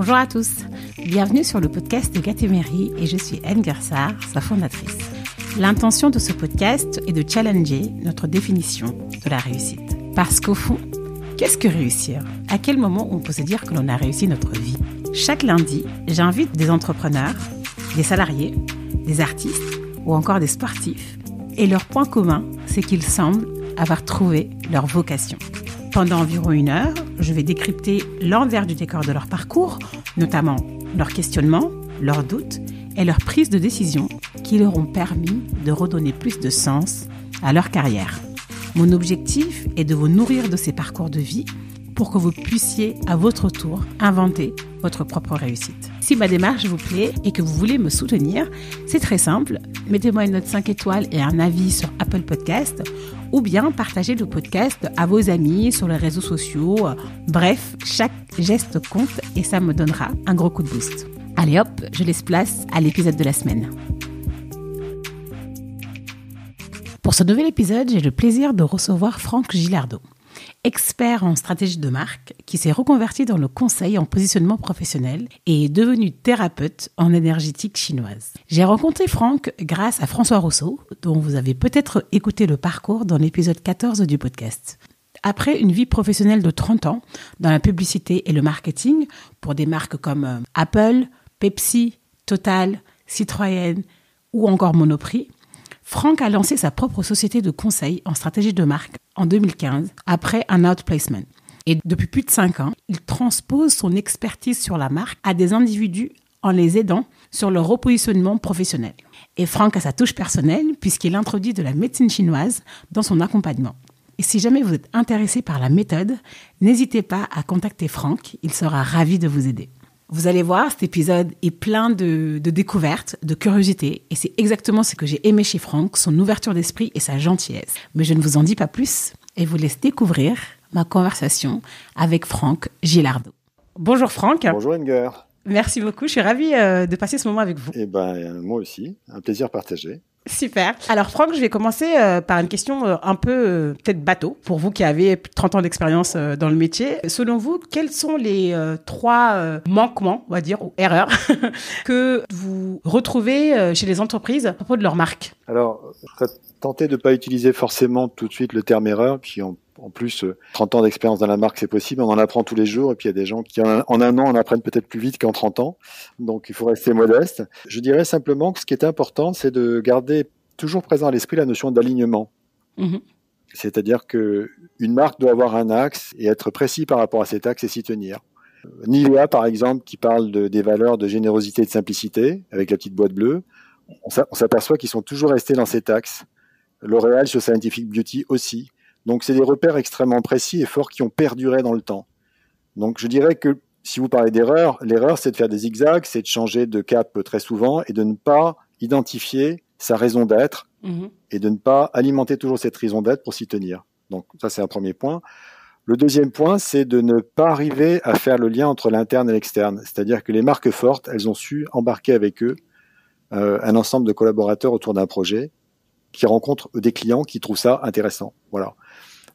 Bonjour à tous, bienvenue sur le podcast de Gatemery et je suis Anne Gersar, sa fondatrice. L'intention de ce podcast est de challenger notre définition de la réussite. Parce qu'au fond, qu'est-ce que réussir ? À quel moment on peut se dire que l'on a réussi notre vie ? Chaque lundi, j'invite des entrepreneurs, des salariés, des artistes ou encore des sportifs. Et leur point commun, c'est qu'ils semblent avoir trouvé leur vocation. Pendant environ 1 heure, je vais décrypter l'envers du décor de leur parcours, notamment leurs questionnements, leurs doutes et leurs prises de décision qui leur ont permis de redonner plus de sens à leur carrière. Mon objectif est de vous nourrir de ces parcours de vie pour que vous puissiez à votre tour inventer votre propre réussite. Si ma démarche vous plaît et que vous voulez me soutenir, c'est très simple. Mettez-moi une note 5 étoiles et un avis sur Apple Podcast ou bien partagez le podcast à vos amis sur les réseaux sociaux. Bref, chaque geste compte et ça me donnera un gros coup de boost. Allez hop, je laisse place à l'épisode de la semaine. Pour ce nouvel épisode, j'ai le plaisir de recevoir Franck Gilardo, expert en stratégie de marque qui s'est reconverti dans le conseil en positionnement professionnel et est devenu thérapeute en énergétique chinoise. J'ai rencontré Franck grâce à François Rousseau, dont vous avez peut-être écouté le parcours dans l'épisode 14 du podcast. Après une vie professionnelle de 30 ans dans la publicité et le marketing pour des marques comme Apple, Pepsi, Total, Citroën ou encore Monoprix, Franck a lancé sa propre société de conseil en stratégie de marque en 2015 après un outplacement. Et depuis plus de 5 ans, il transpose son expertise sur la marque à des individus en les aidant sur leur repositionnement professionnel. Et Franck a sa touche personnelle puisqu'il introduit de la médecine chinoise dans son accompagnement. Et si jamais vous êtes intéressé par la méthode, n'hésitez pas à contacter Franck, il sera ravi de vous aider. Vous allez voir, cet épisode est plein de découvertes, de curiosité, et c'est exactement ce que j'ai aimé chez Franck, son ouverture d'esprit et sa gentillesse. Mais je ne vous en dis pas plus et vous laisse découvrir ma conversation avec Franck Gilardo. Bonjour Franck. Bonjour Enger. Merci beaucoup, je suis ravie de passer ce moment avec vous. Moi aussi, un plaisir partagé. Super. Alors Franck, je vais commencer par une question un peu peut-être bateau pour vous qui avez plus de 30 ans d'expérience dans le métier. Selon vous, quels sont les 3 manquements, on va dire, ou erreurs que vous retrouvez chez les entreprises à propos de leur marque ? Alors, je serais tenté de ne pas utiliser forcément tout de suite le terme erreur, puis en plus, 30 ans d'expérience dans la marque, c'est possible, on en apprend tous les jours, et puis il y a des gens qui en 1 an en apprennent peut-être plus vite qu'en 30 ans, donc il faut rester modeste. Je dirais simplement que ce qui est important, c'est de garder toujours présent à l'esprit la notion d'alignement. Mmh. C'est-à-dire qu'une marque doit avoir un axe et être précis par rapport à cet axe et s'y tenir. Nivea, par exemple, qui parle des valeurs de générosité et de simplicité, avec la petite boîte bleue, on s'aperçoit qu'ils sont toujours restés dans cet axe. L'Oréal sur Scientific Beauty aussi. Donc, c'est des repères extrêmement précis et forts qui ont perduré dans le temps. Donc, je dirais que si vous parlez d'erreur, l'erreur, c'est de faire des zigzags, c'est de changer de cap très souvent et de ne pas identifier sa raison d'être et de ne pas alimenter toujours cette raison d'être pour s'y tenir. Donc, ça, c'est un premier point. Le deuxième point, c'est de ne pas arriver à faire le lien entre l'interne et l'externe. C'est-à-dire que les marques fortes, elles ont su embarquer avec eux un ensemble de collaborateurs autour d'un projet qui rencontrent des clients qui trouvent ça intéressant. Voilà.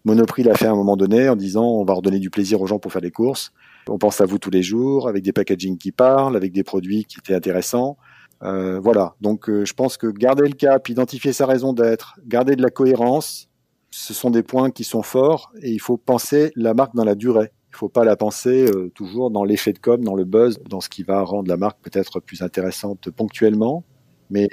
Monoprix l'a fait à un moment donné en disant on va redonner du plaisir aux gens pour faire des courses. On pense à vous tous les jours avec des packaging qui parlent, avec des produits qui étaient intéressants. Voilà. Donc je pense que garder le cap, identifier sa raison d'être, garder de la cohérence, ce sont des points qui sont forts et il faut penser la marque dans la durée. Il ne faut pas la penser toujours dans l'effet de com, dans le buzz, dans ce qui va rendre la marque peut-être plus intéressante ponctuellement, mais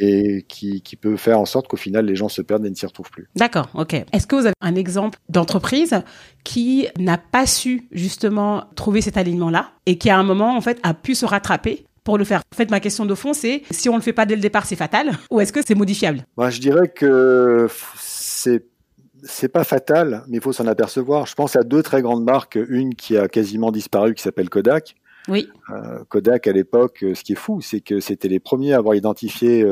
qui peut faire en sorte qu'au final, les gens se perdent et ne s'y retrouvent plus. D'accord, ok. Est-ce que vous avez un exemple d'entreprise qui n'a pas su justement trouver cet alignement-là et qui à un moment, en fait, a pu se rattraper pour le faire? En fait, ma question de fond, c'est si on ne le fait pas dès le départ, c'est fatal ou est-ce que c'est modifiable? Moi, je dirais que c'est pas fatal, mais il faut s'en apercevoir. Je pense à 2 très grandes marques, une qui a quasiment disparu, qui s'appelle Kodak. Oui. Kodak, à l'époque, ce qui est fou, c'est que c'était les premiers à avoir identifié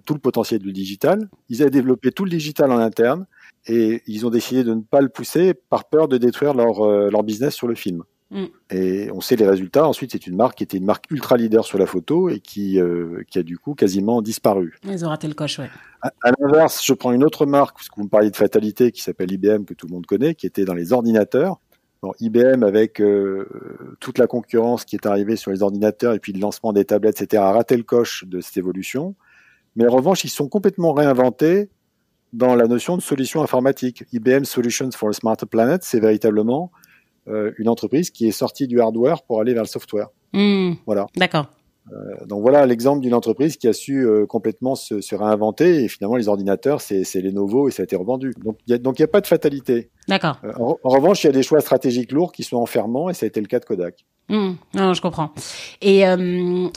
tout le potentiel du digital. Ils avaient développé tout le digital en interne et ils ont décidé de ne pas le pousser par peur de détruire leur business sur le film. Et on sait les résultats. Ensuite, c'est une marque qui était une marque ultra leader sur la photo et qui a du coup quasiment disparu. Ils ont raté le coche, ouais. À l'inverse, je prends une autre marque, parce que vous me parliez de fatalité, qui s'appelle IBM, que tout le monde connaît, qui était dans les ordinateurs. Bon, IBM, avec toute la concurrence qui est arrivée sur les ordinateurs et puis le lancement des tablettes, etc., a raté le coche de cette évolution. Mais en revanche, ils sont complètement réinventés dans la notion de solution informatique. IBM Solutions for a Smarter Planet, c'est véritablement une entreprise qui est sortie du hardware pour aller vers le software. Voilà. D'accord. Donc voilà l'exemple d'une entreprise qui a su complètement se réinventer, et finalement les ordinateurs c'est Lenovo et ça a été revendu. Donc il y a pas de fatalité. D'accord. En revanche, il y a des choix stratégiques lourds qui sont enfermants, et ça a été le cas de Kodak. Non, je comprends. Et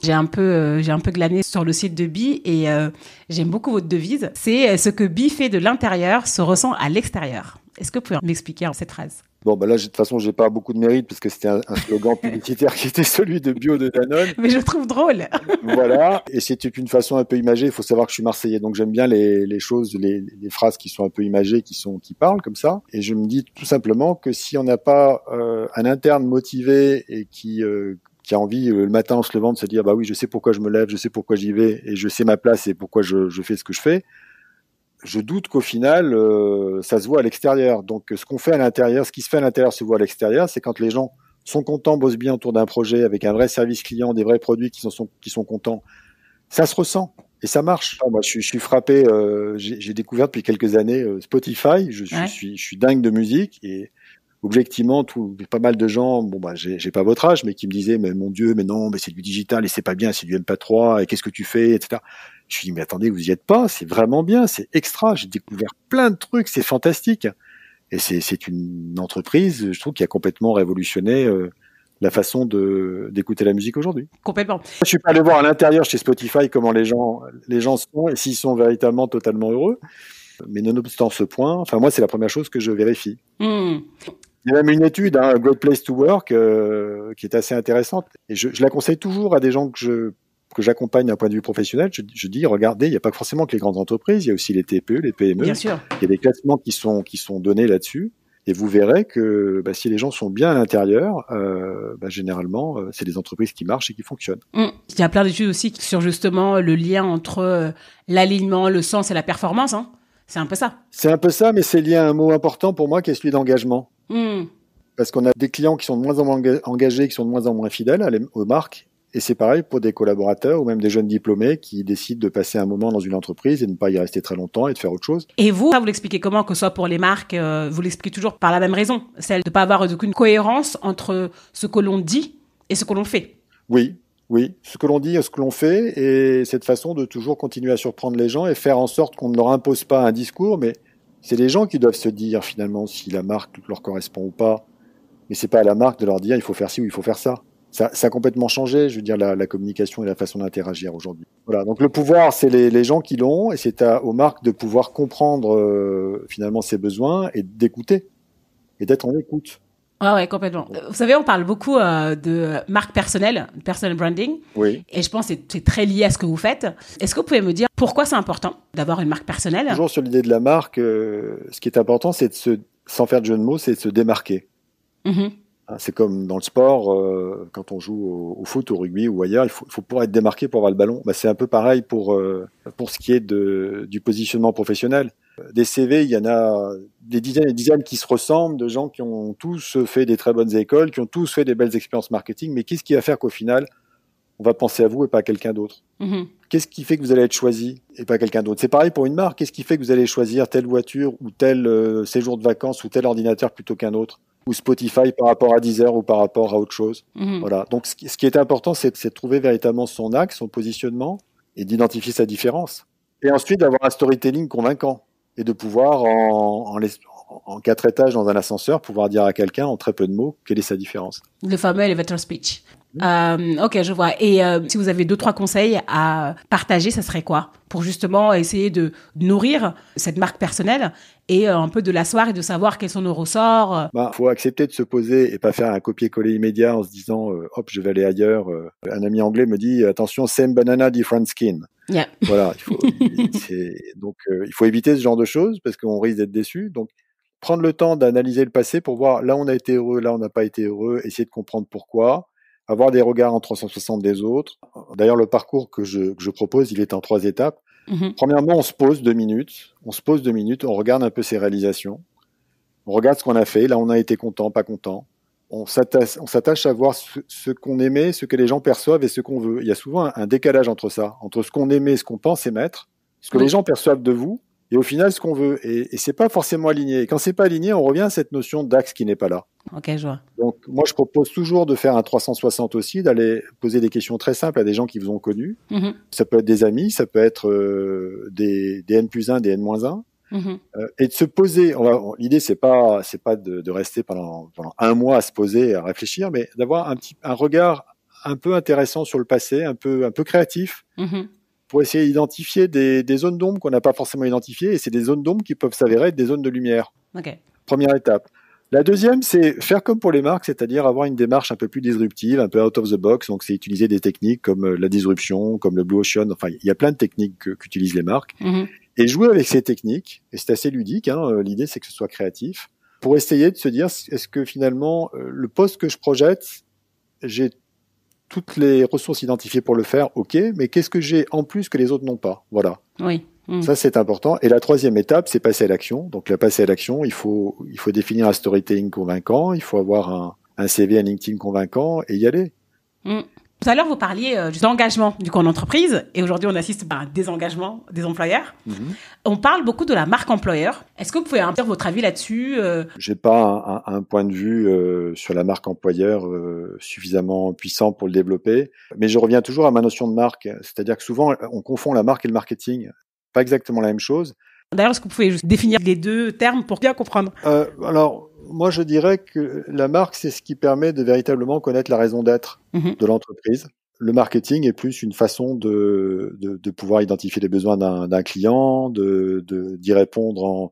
j'ai un peu glané sur le site de Bi, et j'aime beaucoup votre devise. C'est ce que Bi fait de l'intérieur se ressent à l'extérieur. Est-ce que vous pouvez m'expliquer en cette phrase? Bon, bah là, de toute façon, j'ai pas beaucoup de mérite parce que c'était un slogan publicitaire qui était celui de Bio de Danone. Mais je trouve drôle. Voilà. Et c'était une façon un peu imagée. Il faut savoir que je suis Marseillais, donc j'aime bien les choses, les phrases qui sont un peu imagées, qui parlent comme ça. Et je me dis tout simplement que si on n'a pas un interne motivé et qui a envie le matin en se levant de se dire bah oui, je sais pourquoi je me lève, je sais pourquoi j'y vais et je sais ma place et pourquoi je fais ce que je fais. Je doute qu'au final, ça se voit à l'extérieur. Donc, ce qu'on fait à l'intérieur, ce qui se fait à l'intérieur se voit à l'extérieur. C'est quand les gens sont contents, bossent bien autour d'un projet avec un vrai service client, des vrais produits qui sont contents. Ça se ressent et ça marche. Moi, je suis frappé. J'ai découvert depuis quelques années Spotify. Je suis dingue de musique et objectivement, pas mal de gens, bon bah j'ai pas votre âge, mais qui me disaient mais mon Dieu, mais non, mais c'est du digital et c'est pas bien, c'est du MP3 et qu'est-ce que tu fais, etc. Je dis mais attendez, vous y êtes pas, c'est vraiment bien, c'est extra. J'ai découvert plein de trucs, c'est fantastique. Et c'est une entreprise, je trouve, qui a complètement révolutionné la façon d'écouter la musique aujourd'hui. Complètement. Je suis pas allé voir à l'intérieur chez Spotify comment les gens sont et s'ils sont véritablement totalement heureux. Mais nonobstant ce point, enfin moi c'est la première chose que je vérifie. Il y a même une étude, Great Place to Work, qui est assez intéressante. Et je la conseille toujours à des gens que j'accompagne d'un point de vue professionnel. Je dis, regardez, il n'y a pas forcément que les grandes entreprises, il y a aussi les TPE, les PME. Bien sûr. Il y a des classements qui sont donnés là-dessus. Et vous verrez que si les gens sont bien à l'intérieur, généralement, c'est des entreprises qui marchent et qui fonctionnent. Il y a plein d'études aussi sur justement le lien entre l'alignement, le sens et la performance. C'est un peu ça. C'est un peu ça, mais c'est lié à un mot important pour moi qui est celui d'engagement. Parce qu'on a des clients qui sont de moins en moins engagés, qui sont de moins en moins fidèles aux marques. Et c'est pareil pour des collaborateurs ou même des jeunes diplômés qui décident de passer un moment dans une entreprise et de ne pas y rester très longtemps et de faire autre chose. Et vous l'expliquez comment, que ce soit pour les marques, vous l'expliquez toujours par la même raison, celle de ne pas avoir aucune cohérence entre ce que l'on dit et ce que l'on fait. Oui, ce que l'on dit et ce que l'on fait, et cette façon de toujours continuer à surprendre les gens et faire en sorte qu'on ne leur impose pas un discours, mais c'est les gens qui doivent se dire finalement si la marque leur correspond ou pas. Mais c'est pas à la marque de leur dire il faut faire ci ou il faut faire ça. Ça a complètement changé, je veux dire, la communication et la façon d'interagir aujourd'hui. Voilà. Donc le pouvoir, c'est les gens qui l'ont, et c'est aux marques de pouvoir comprendre finalement ses besoins et d'écouter et d'être en écoute. Ouais, complètement. Vous savez, on parle beaucoup de marque personnelle, personal branding. Oui. Et je pense que c'est très lié à ce que vous faites. Est-ce que vous pouvez me dire pourquoi c'est important d'avoir une marque personnelle ? Toujours sur l'idée de la marque, ce qui est important, c'est sans faire de jeu de mots, c'est de se démarquer. C'est comme dans le sport, quand on joue au foot, au rugby ou ailleurs, il faut pouvoir être démarqué pour avoir le ballon. C'est un peu pareil pour ce qui est du positionnement professionnel. Des CV, il y en a des dizaines et des dizaines qui se ressemblent, de gens qui ont tous fait des très bonnes écoles, qui ont tous fait des belles expériences marketing, mais qu'est-ce qui va faire qu'au final, on va penser à vous et pas à quelqu'un d'autre ? Qu'est-ce qui fait que vous allez être choisi et pas quelqu'un d'autre ? C'est pareil pour une marque. Qu'est-ce qui fait que vous allez choisir telle voiture ou tel séjour de vacances ou tel ordinateur plutôt qu'un autre ? Ou Spotify par rapport à Deezer ou par rapport à autre chose. Voilà. Donc, ce qui est important, c'est de trouver véritablement son axe, son positionnement et d'identifier sa différence. Et ensuite, d'avoir un storytelling convaincant et de pouvoir, en 4 étages dans un ascenseur, pouvoir dire à quelqu'un en très peu de mots quelle est sa différence. Le fameux elevator speech. Ok, je vois. Et si vous avez 2-3 conseils à partager, ça serait quoi ? Pour justement essayer de nourrir cette marque personnelle et un peu de l'asseoir et de savoir quels sont nos ressorts. Faut accepter de se poser et pas faire un copier-coller immédiat en se disant hop, je vais aller ailleurs. Un ami anglais me dit attention, same banana, different skin. Yeah. Voilà, il faut éviter ce genre de choses parce qu'on risque d'être déçu. Donc prendre le temps d'analyser le passé pour voir là on a été heureux, là on n'a pas été heureux, essayer de comprendre pourquoi. Avoir des regards en 360 des autres. D'ailleurs, le parcours que je propose, il est en 3 étapes. Premièrement, on se pose 2 minutes. On regarde un peu ses réalisations. On regarde ce qu'on a fait. Là, on a été content, pas content. on s'attache à voir ce qu'on aimait, ce que les gens perçoivent et ce qu'on veut. Il y a souvent un décalage entre ça, entre ce qu'on aimait, ce qu'on pense émettre, ce que les gens perçoivent de vous, et au final ce qu'on veut. Et c'est pas forcément aligné. Et quand c'est pas aligné, on revient à cette notion d'axe qui n'est pas là. Ok, je vois. Donc moi je propose toujours de faire un 360 aussi, d'aller poser des questions très simples à des gens qui vous ont connus. Ça peut être des amis, ça peut être des N+1, des N-1. Et de se poser. L'idée c'est pas de rester pendant un mois à se poser, à réfléchir, mais d'avoir un regard un peu intéressant sur le passé, un peu créatif, pour essayer d'identifier des zones d'ombre qu'on n'a pas forcément identifiées, et c'est des zones d'ombre qui peuvent s'avérer être des zones de lumière. Première étape. La deuxième, c'est faire comme pour les marques, c'est-à-dire avoir une démarche un peu plus disruptive, un peu out of the box. Donc, c'est utiliser des techniques comme la disruption, comme le Blue Ocean. Enfin, il y a plein de techniques qu'utilisent les marques. Et jouer avec ces techniques, et c'est assez ludique, l'idée c'est que ce soit créatif, pour essayer de se dire, est-ce que finalement, le poste que je projette, j'ai toutes les ressources identifiées pour le faire, ok, mais qu'est-ce que j'ai en plus que les autres n'ont pas? Voilà. Oui. Ça, c'est important. Et la troisième étape, c'est passer à l'action. Donc, passer à l'action, il faut définir un storytelling convaincant, il faut avoir un CV, un LinkedIn convaincant et y aller. Tout à l'heure, vous parliez d'engagement en entreprise, et aujourd'hui, on assiste à un désengagement des employeurs. On parle beaucoup de la marque employeur. Est-ce que vous pouvez dire votre avis là-dessus? J'ai pas un point de vue sur la marque employeur suffisamment puissant pour le développer, mais je reviens toujours à ma notion de marque. C'est-à-dire que souvent, on confond la marque et le marketing. Pas exactement la même chose. D'ailleurs, est-ce que vous pouvez juste définir les deux termes pour bien comprendre? Alors, moi, je dirais que la marque, c'est ce qui permet de véritablement connaître la raison d'être de l'entreprise. Le marketing est plus une façon de pouvoir identifier les besoins d'un client, d'y répondre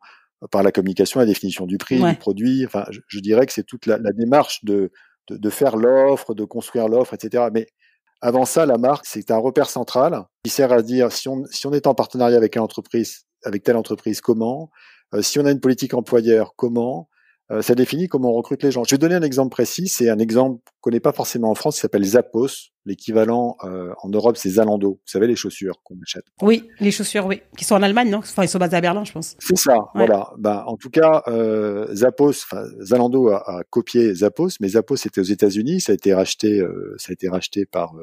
par la communication, la définition du prix, du produit. Enfin, je dirais que c'est toute la démarche de faire l'offre, de construire l'offre, etc. Mais avant ça, la marque, c'est un repère central qui sert à dire si on est en partenariat avec telle entreprise, comment, si on a une politique employeur, comment, ça définit comment on recrute les gens. Je vais donner un exemple précis, c'est un exemple qu'on connaît pas forcément en France, qui s'appelle Zappos. L'équivalent en Europe, c'est Zalando. Vous savez, les chaussures qu'on achète. Oui, les chaussures, oui, qui sont en Allemagne, non? Enfin, ils sont basés à Berlin, je pense. C'est ça, voilà. En tout cas, Zalando a copié Zappos, mais Zappos c'était aux États-Unis, ça a été racheté par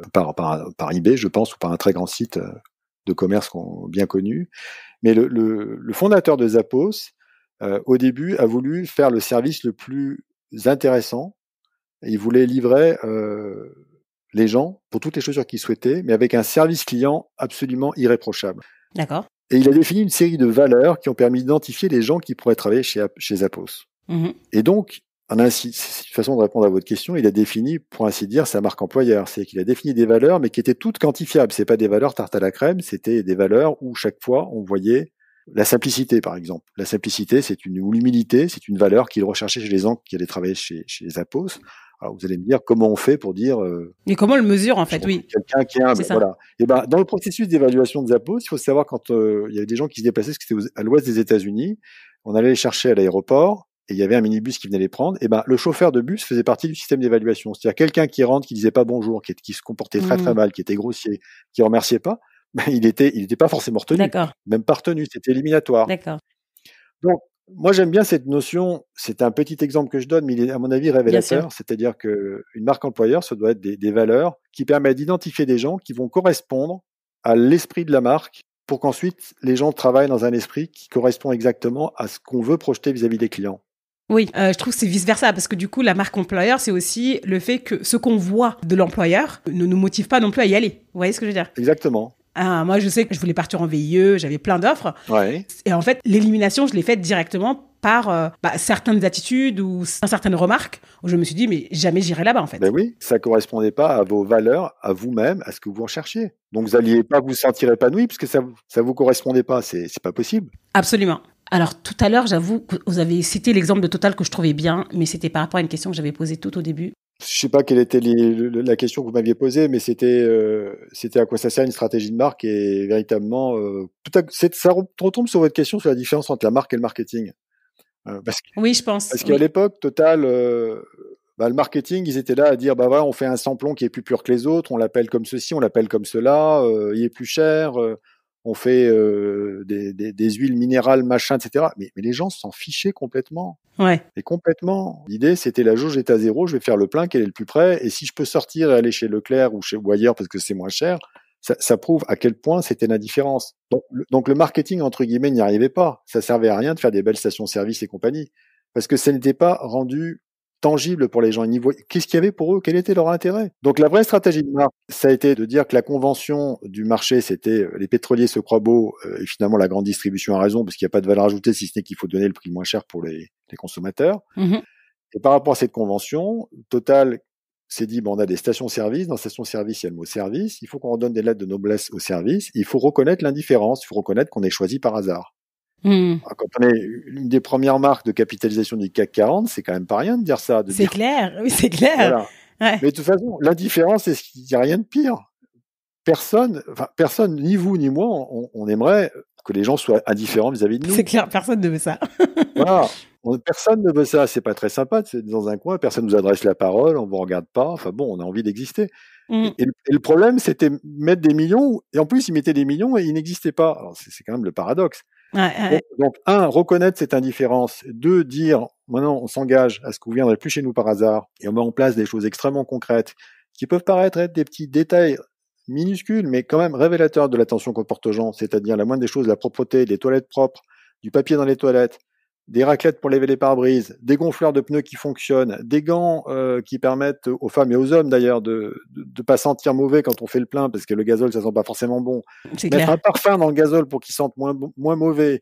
eBay, je pense, ou par un très grand site de commerce bien connu. Mais le fondateur de Zappos, au début, a voulu faire le service le plus intéressant. Il voulait livrer les gens pour toutes les chaussures qu'ils souhaitaient, mais avec un service client absolument irréprochable. D'accord. Et il a défini une série de valeurs qui ont permis d'identifier les gens qui pourraient travailler chez Zappos. Et donc, c'est une façon de répondre à votre question, il a défini, pour ainsi dire, sa marque employeur. C'est qu'il a défini des valeurs, mais qui étaient toutes quantifiables. C'est pas des valeurs tarte à la crème, c'était des valeurs où chaque fois on voyait la simplicité, par exemple. La simplicité, ou l'humilité, c'est une valeur qu'il recherchait chez les gens qui allaient travailler chez Zappos. Alors vous allez me dire comment on fait pour dire. Mais comment on le mesure en fait, oui. Quelqu'un qui est humble, voilà. Et dans le processus d'évaluation de Zappos, il faut savoir quand il y avait des gens qui se déplaçaient, parce que c'était à l'ouest des États-Unis, on allait les chercher à l'aéroport. Et il y avait un minibus qui venait les prendre, et le chauffeur de bus faisait partie du système d'évaluation. C'est-à-dire quelqu'un qui rentre, qui disait pas bonjour, qui se comportait très très mal, qui était grossier, qui remerciait pas, il était pas forcément retenu. D'accord. Même pas retenu, c'était éliminatoire. D'accord. Donc, moi j'aime bien cette notion, c'est un petit exemple que je donne, mais il est à mon avis révélateur, c'est-à-dire que une marque employeur, ça doit être des valeurs qui permettent d'identifier des gens qui vont correspondre à l'esprit de la marque, pour qu'ensuite les gens travaillent dans un esprit qui correspond exactement à ce qu'on veut projeter vis-à-vis des clients. Oui, je trouve que c'est vice-versa, parce que du coup, la marque employeur, c'est aussi le fait que ce qu'on voit de l'employeur ne nous motive pas non plus à y aller. Vous voyez ce que je veux dire? Exactement. Moi, je sais que je voulais partir en VIE, j'avais plein d'offres. Ouais. Et en fait, l'élimination, je l'ai faite directement par certaines attitudes ou certaines remarques où je me suis dit, mais jamais j'irai là-bas, en fait. Ben oui, ça correspondait pas à vos valeurs, à vous-même, à ce que vous recherchiez. Donc, vous alliez pas vous sentir épanoui parce que ça vous correspondait pas. C'est pas possible. Absolument. Alors, tout à l'heure, j'avoue que vous avez cité l'exemple de Total que je trouvais bien, mais c'était par rapport à une question que j'avais posée tout au début. Je sais pas quelle était la question que vous m'aviez posée, mais c'était à quoi ça sert une stratégie de marque, et véritablement, ça retombe sur votre question sur la différence entre la marque et le marketing. Oui, je pense. Parce qu'à l'époque, Total, le marketing, ils étaient là à dire, voilà, on fait un samplon qui est plus pur que les autres, on l'appelle comme ceci, on l'appelle comme cela, il est plus cher. on fait des huiles minérales, machin, etc. Mais les gens s'en fichaient complètement. Ouais. Et complètement. L'idée, c'était la jauge est à 0, je vais faire le plein, quel est le plus près, et si je peux sortir et aller chez Leclerc ou ailleurs parce que c'est moins cher, ça prouve à quel point c'était l'indifférence. Donc le marketing, entre guillemets, n'y arrivait pas. Ça servait à rien de faire des belles stations-service et compagnie. Parce que ça n'était pas rendu tangible pour les gens. Qu'est-ce qu'il y avait pour eux? Quel était leur intérêt? Donc la vraie stratégie de marque, ça a été de dire que la convention du marché, c'était les pétroliers se croient beaux, et finalement la grande distribution a raison, parce qu'il n'y a pas de valeur ajoutée, si ce n'est qu'il faut donner le prix moins cher pour les consommateurs. Et par rapport à cette convention, Total s'est dit, on a des stations-service. Dans stations-service, il y a le mot service. Il faut qu'on redonne des lettres de noblesse au service. Il faut reconnaître l'indifférence. Il faut reconnaître qu'on est choisi par hasard. Quand on est une des premières marques de capitalisation du CAC 40, c'est quand même pas rien de dire ça. C'est clair, oui, c'est clair. Voilà. Ouais. Mais de toute façon, l'indifférence, c'est qu'il n'y a rien de pire. Personne, ni vous ni moi, on aimerait que les gens soient indifférents vis-à-vis de nous. C'est clair, personne ne veut ça. Voilà. Personne ne veut ça. C'est pas très sympa de être dans un coin. Personne nous adresse la parole. On vous regarde pas. Enfin bon, on a envie d'exister. Et le problème, c'était mettre des millions. Et en plus, ils mettaient des millions et ils n'existaient pas. Alors, c'est quand même le paradoxe. Ouais. Donc, un, reconnaître cette indifférence. Deux, dire, maintenant, on s'engage à ce que vous viendrez plus chez nous par hasard. Et on met en place des choses extrêmement concrètes qui peuvent paraître être des petits détails minuscules, mais quand même révélateurs de l'attention qu'on porte aux gens. C'est-à-dire la moindre des choses, la propreté, les toilettes propres, du papier dans les toilettes, des raclettes pour lever les pare-brises, des gonfleurs de pneus qui fonctionnent, des gants qui permettent aux femmes et aux hommes d'ailleurs de pas sentir mauvais quand on fait le plein, parce que le gazole ça sent pas forcément bon. Mettre un parfum dans le gazole pour qu'il sente moins mauvais.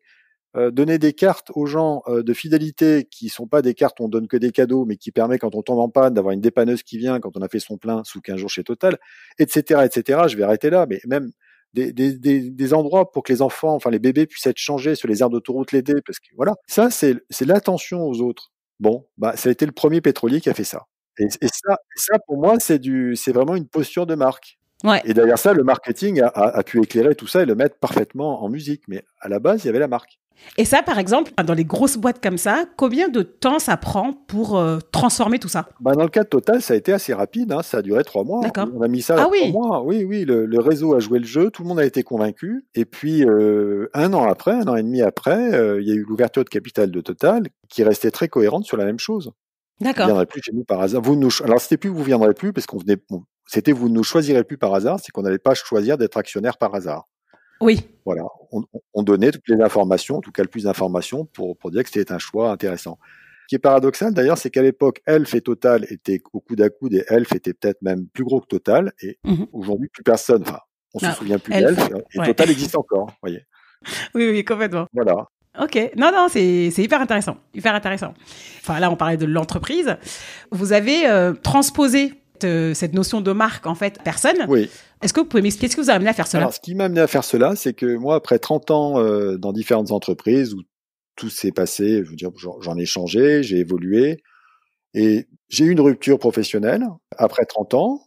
Donner des cartes aux gens de fidélité qui sont pas des cartes où on donne que des cadeaux, mais qui permet quand on tombe en panne d'avoir une dépanneuse qui vient quand on a fait son plein sous 15 jours chez Total, etc., etc. Je vais arrêter là, mais même des endroits pour que les enfants, enfin les bébés puissent être changés sur les aires d'autoroute l'été, parce que voilà, ça c'est l'attention aux autres. Bon, ça a été le premier pétrolier qui a fait ça. Et ça pour moi c'est vraiment une posture de marque. Ouais. Et derrière ça, le marketing a pu éclairer tout ça et le mettre parfaitement en musique. Mais à la base, il y avait la marque. Et ça, par exemple, dans les grosses boîtes comme ça, combien de temps ça prend pour transformer tout ça? Dans le cas de Total, ça a été assez rapide. Ça a duré 3 mois. D'accord. On a mis ça 3 mois. Oui. Le réseau a joué le jeu. Tout le monde a été convaincu. Et puis, 1 an et demi après, il y a eu l'ouverture de capital de Total qui restait très cohérente sur la même chose. D'accord. Vous ne viendrez plus chez nous par hasard. Alors, c'était plus vous ne viendrez plus parce c'était vous ne nous choisirez plus par hasard. C'est qu'on n'allait pas choisir d'être actionnaire par hasard. Oui. Voilà, on donnait toutes les informations, en tout cas le plus d'informations pour dire que c'était un choix intéressant. Ce qui est paradoxal d'ailleurs, c'est qu'à l'époque, Elf et Total étaient au coude à coude et Elf était peut-être même plus gros que Total et aujourd'hui plus personne, on se souvient plus d'Elf et Total existe encore, voyez. Oui, complètement. Voilà. Ok, non, c'est hyper intéressant, Enfin là, on parlait de l'entreprise. Vous avez transposé cette notion de marque en fait personne. Oui. Est-ce que vous pouvez m'expliquer ce que vous avez amené à faire cela? Alors, ce qui m'a amené à faire cela, c'est que moi, après 30 ans dans différentes entreprises où tout s'est passé, je veux dire, j'en ai changé, j'ai évolué, et j'ai eu une rupture professionnelle après 30 ans.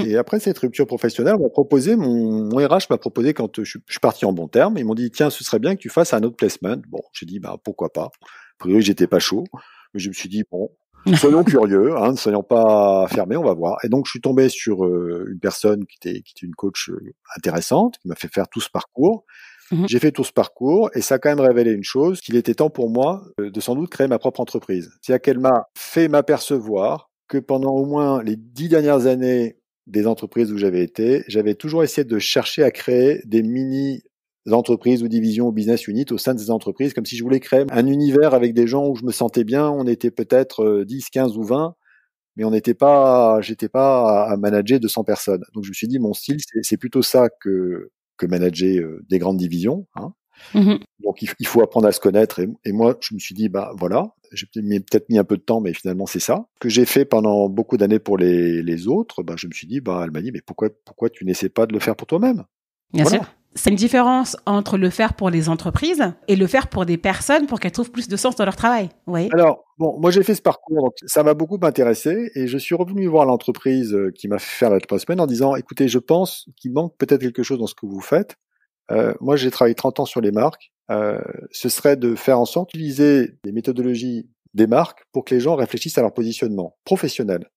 Et après cette rupture professionnelle, on m'a proposé, mon RH m'a proposé quand je suis parti en bon terme, ils m'ont dit, tiens, ce serait bien que tu fasses un autre placement. Bon, j'ai dit, pourquoi pas. A priori, j'étais pas chaud, mais je me suis dit, bon, soyons curieux, ne soyons pas fermés, on va voir. Et donc, je suis tombé sur une personne qui était une coach intéressante, qui m'a fait faire tout ce parcours. J'ai fait tout ce parcours et ça a quand même révélé une chose, qu'il était temps pour moi de sans doute créer ma propre entreprise. C'est-à-dire qu'elle m'a fait m'apercevoir que pendant au moins les 10 dernières années des entreprises où j'avais été, j'avais toujours essayé de chercher à créer des mini-entreprises ou divisions ou business units au sein de ces entreprises, comme si je voulais créer un univers avec des gens où je me sentais bien. On était peut-être 10, 15 ou 20, mais j'étais pas à manager 200 personnes. Donc je me suis dit, mon style, c'est plutôt ça que manager des grandes divisions. Donc il faut apprendre à se connaître. Et moi, je me suis dit, voilà, j'ai peut-être mis un peu de temps, mais finalement c'est ça. Ce que j'ai fait pendant beaucoup d'années pour les autres, je me suis dit, elle m'a dit, mais pourquoi tu n'essaies pas de le faire pour toi-même? Bien sûr. C'est une différence entre le faire pour les entreprises et le faire pour des personnes pour qu'elles trouvent plus de sens dans leur travail. Oui. Alors, moi j'ai fait ce parcours, donc ça m'a beaucoup intéressé et je suis revenu voir l'entreprise qui m'a fait faire la 3 semaines en disant, écoutez, je pense qu'il manque peut-être quelque chose dans ce que vous faites. Moi, j'ai travaillé 30 ans sur les marques. Ce serait de faire en sorte d'utiliser les méthodologies des marques pour que les gens réfléchissent à leur positionnement professionnel.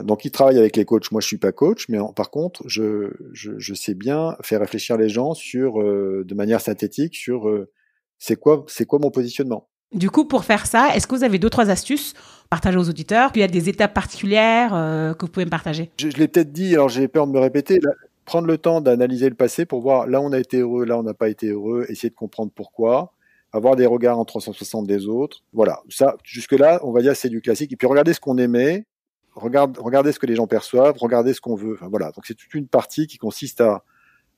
Donc, ils travaillent avec les coachs. Moi, je suis pas coach, mais par contre, je sais bien faire réfléchir les gens sur, de manière synthétique, sur c'est quoi mon positionnement. Du coup, pour faire ça, est-ce que vous avez 2-3 astuces partagées aux auditeurs? Puis il y a des étapes particulières que vous pouvez me partager? Je l'ai peut-être dit, alors j'ai peur de me répéter. Là, prendre le temps d'analyser le passé pour voir là on a été heureux, là on n'a pas été heureux, essayer de comprendre pourquoi, avoir des regards en 360 des autres. Voilà, ça jusque-là, on va dire c'est du classique. Et puis regarder ce qu'on aimait, regarder ce que les gens perçoivent, regarder ce qu'on veut. Enfin, voilà, donc c'est toute une partie qui consiste à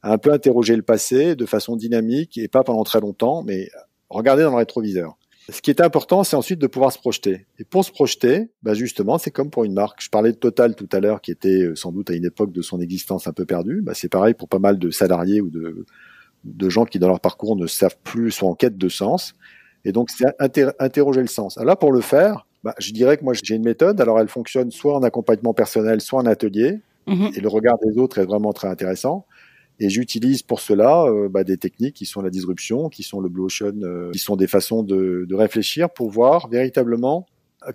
un peu interroger le passé de façon dynamique et pas pendant très longtemps, mais regarder dans le rétroviseur. Ce qui est important, c'est ensuite de pouvoir se projeter. Et pour se projeter, justement, c'est comme pour une marque. Je parlais de Total tout à l'heure, qui était sans doute à une époque de son existence un peu perdue. C'est pareil pour pas mal de salariés ou de gens qui, dans leur parcours, ne savent plus, sont en quête de sens. Et donc, c'est interroger le sens. Alors là, pour le faire, je dirais que moi, j'ai une méthode. Alors, elle fonctionne soit en accompagnement personnel, soit en atelier. Et le regard des autres est vraiment très intéressant. Et j'utilise pour cela des techniques qui sont la disruption, qui sont le Blue Ocean, qui sont des façons de réfléchir pour voir véritablement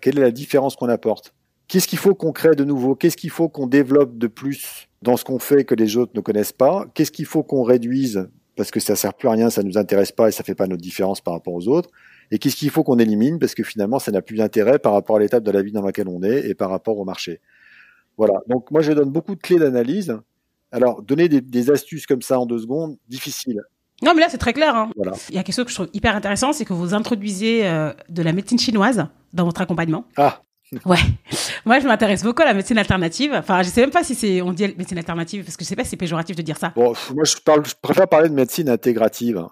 quelle est la différence qu'on apporte. Qu'est-ce qu'il faut qu'on crée de nouveau? Qu'est-ce qu'il faut qu'on développe de plus dans ce qu'on fait que les autres ne connaissent pas? Qu'est-ce qu'il faut qu'on réduise parce que ça sert plus à rien, ça nous intéresse pas et ça fait pas notre différence par rapport aux autres? Et qu'est-ce qu'il faut qu'on élimine parce que finalement ça n'a plus d'intérêt par rapport à l'étape de la vie dans laquelle on est et par rapport au marché? Voilà. Donc moi je donne beaucoup de clés d'analyse. Alors, donner des astuces comme ça en 2 secondes, difficile. Non, mais là, c'est très clair. Hein. Voilà. Il y a quelque chose que je trouve hyper intéressant, c'est que vous introduisiez de la médecine chinoise dans votre accompagnement. Ah. Ouais. Moi, je m'intéresse beaucoup à la médecine alternative. Enfin, je sais même pas si on dit médecine alternative, parce que je sais pas si c'est péjoratif de dire ça. Bon, moi, je préfère parler de médecine intégrative.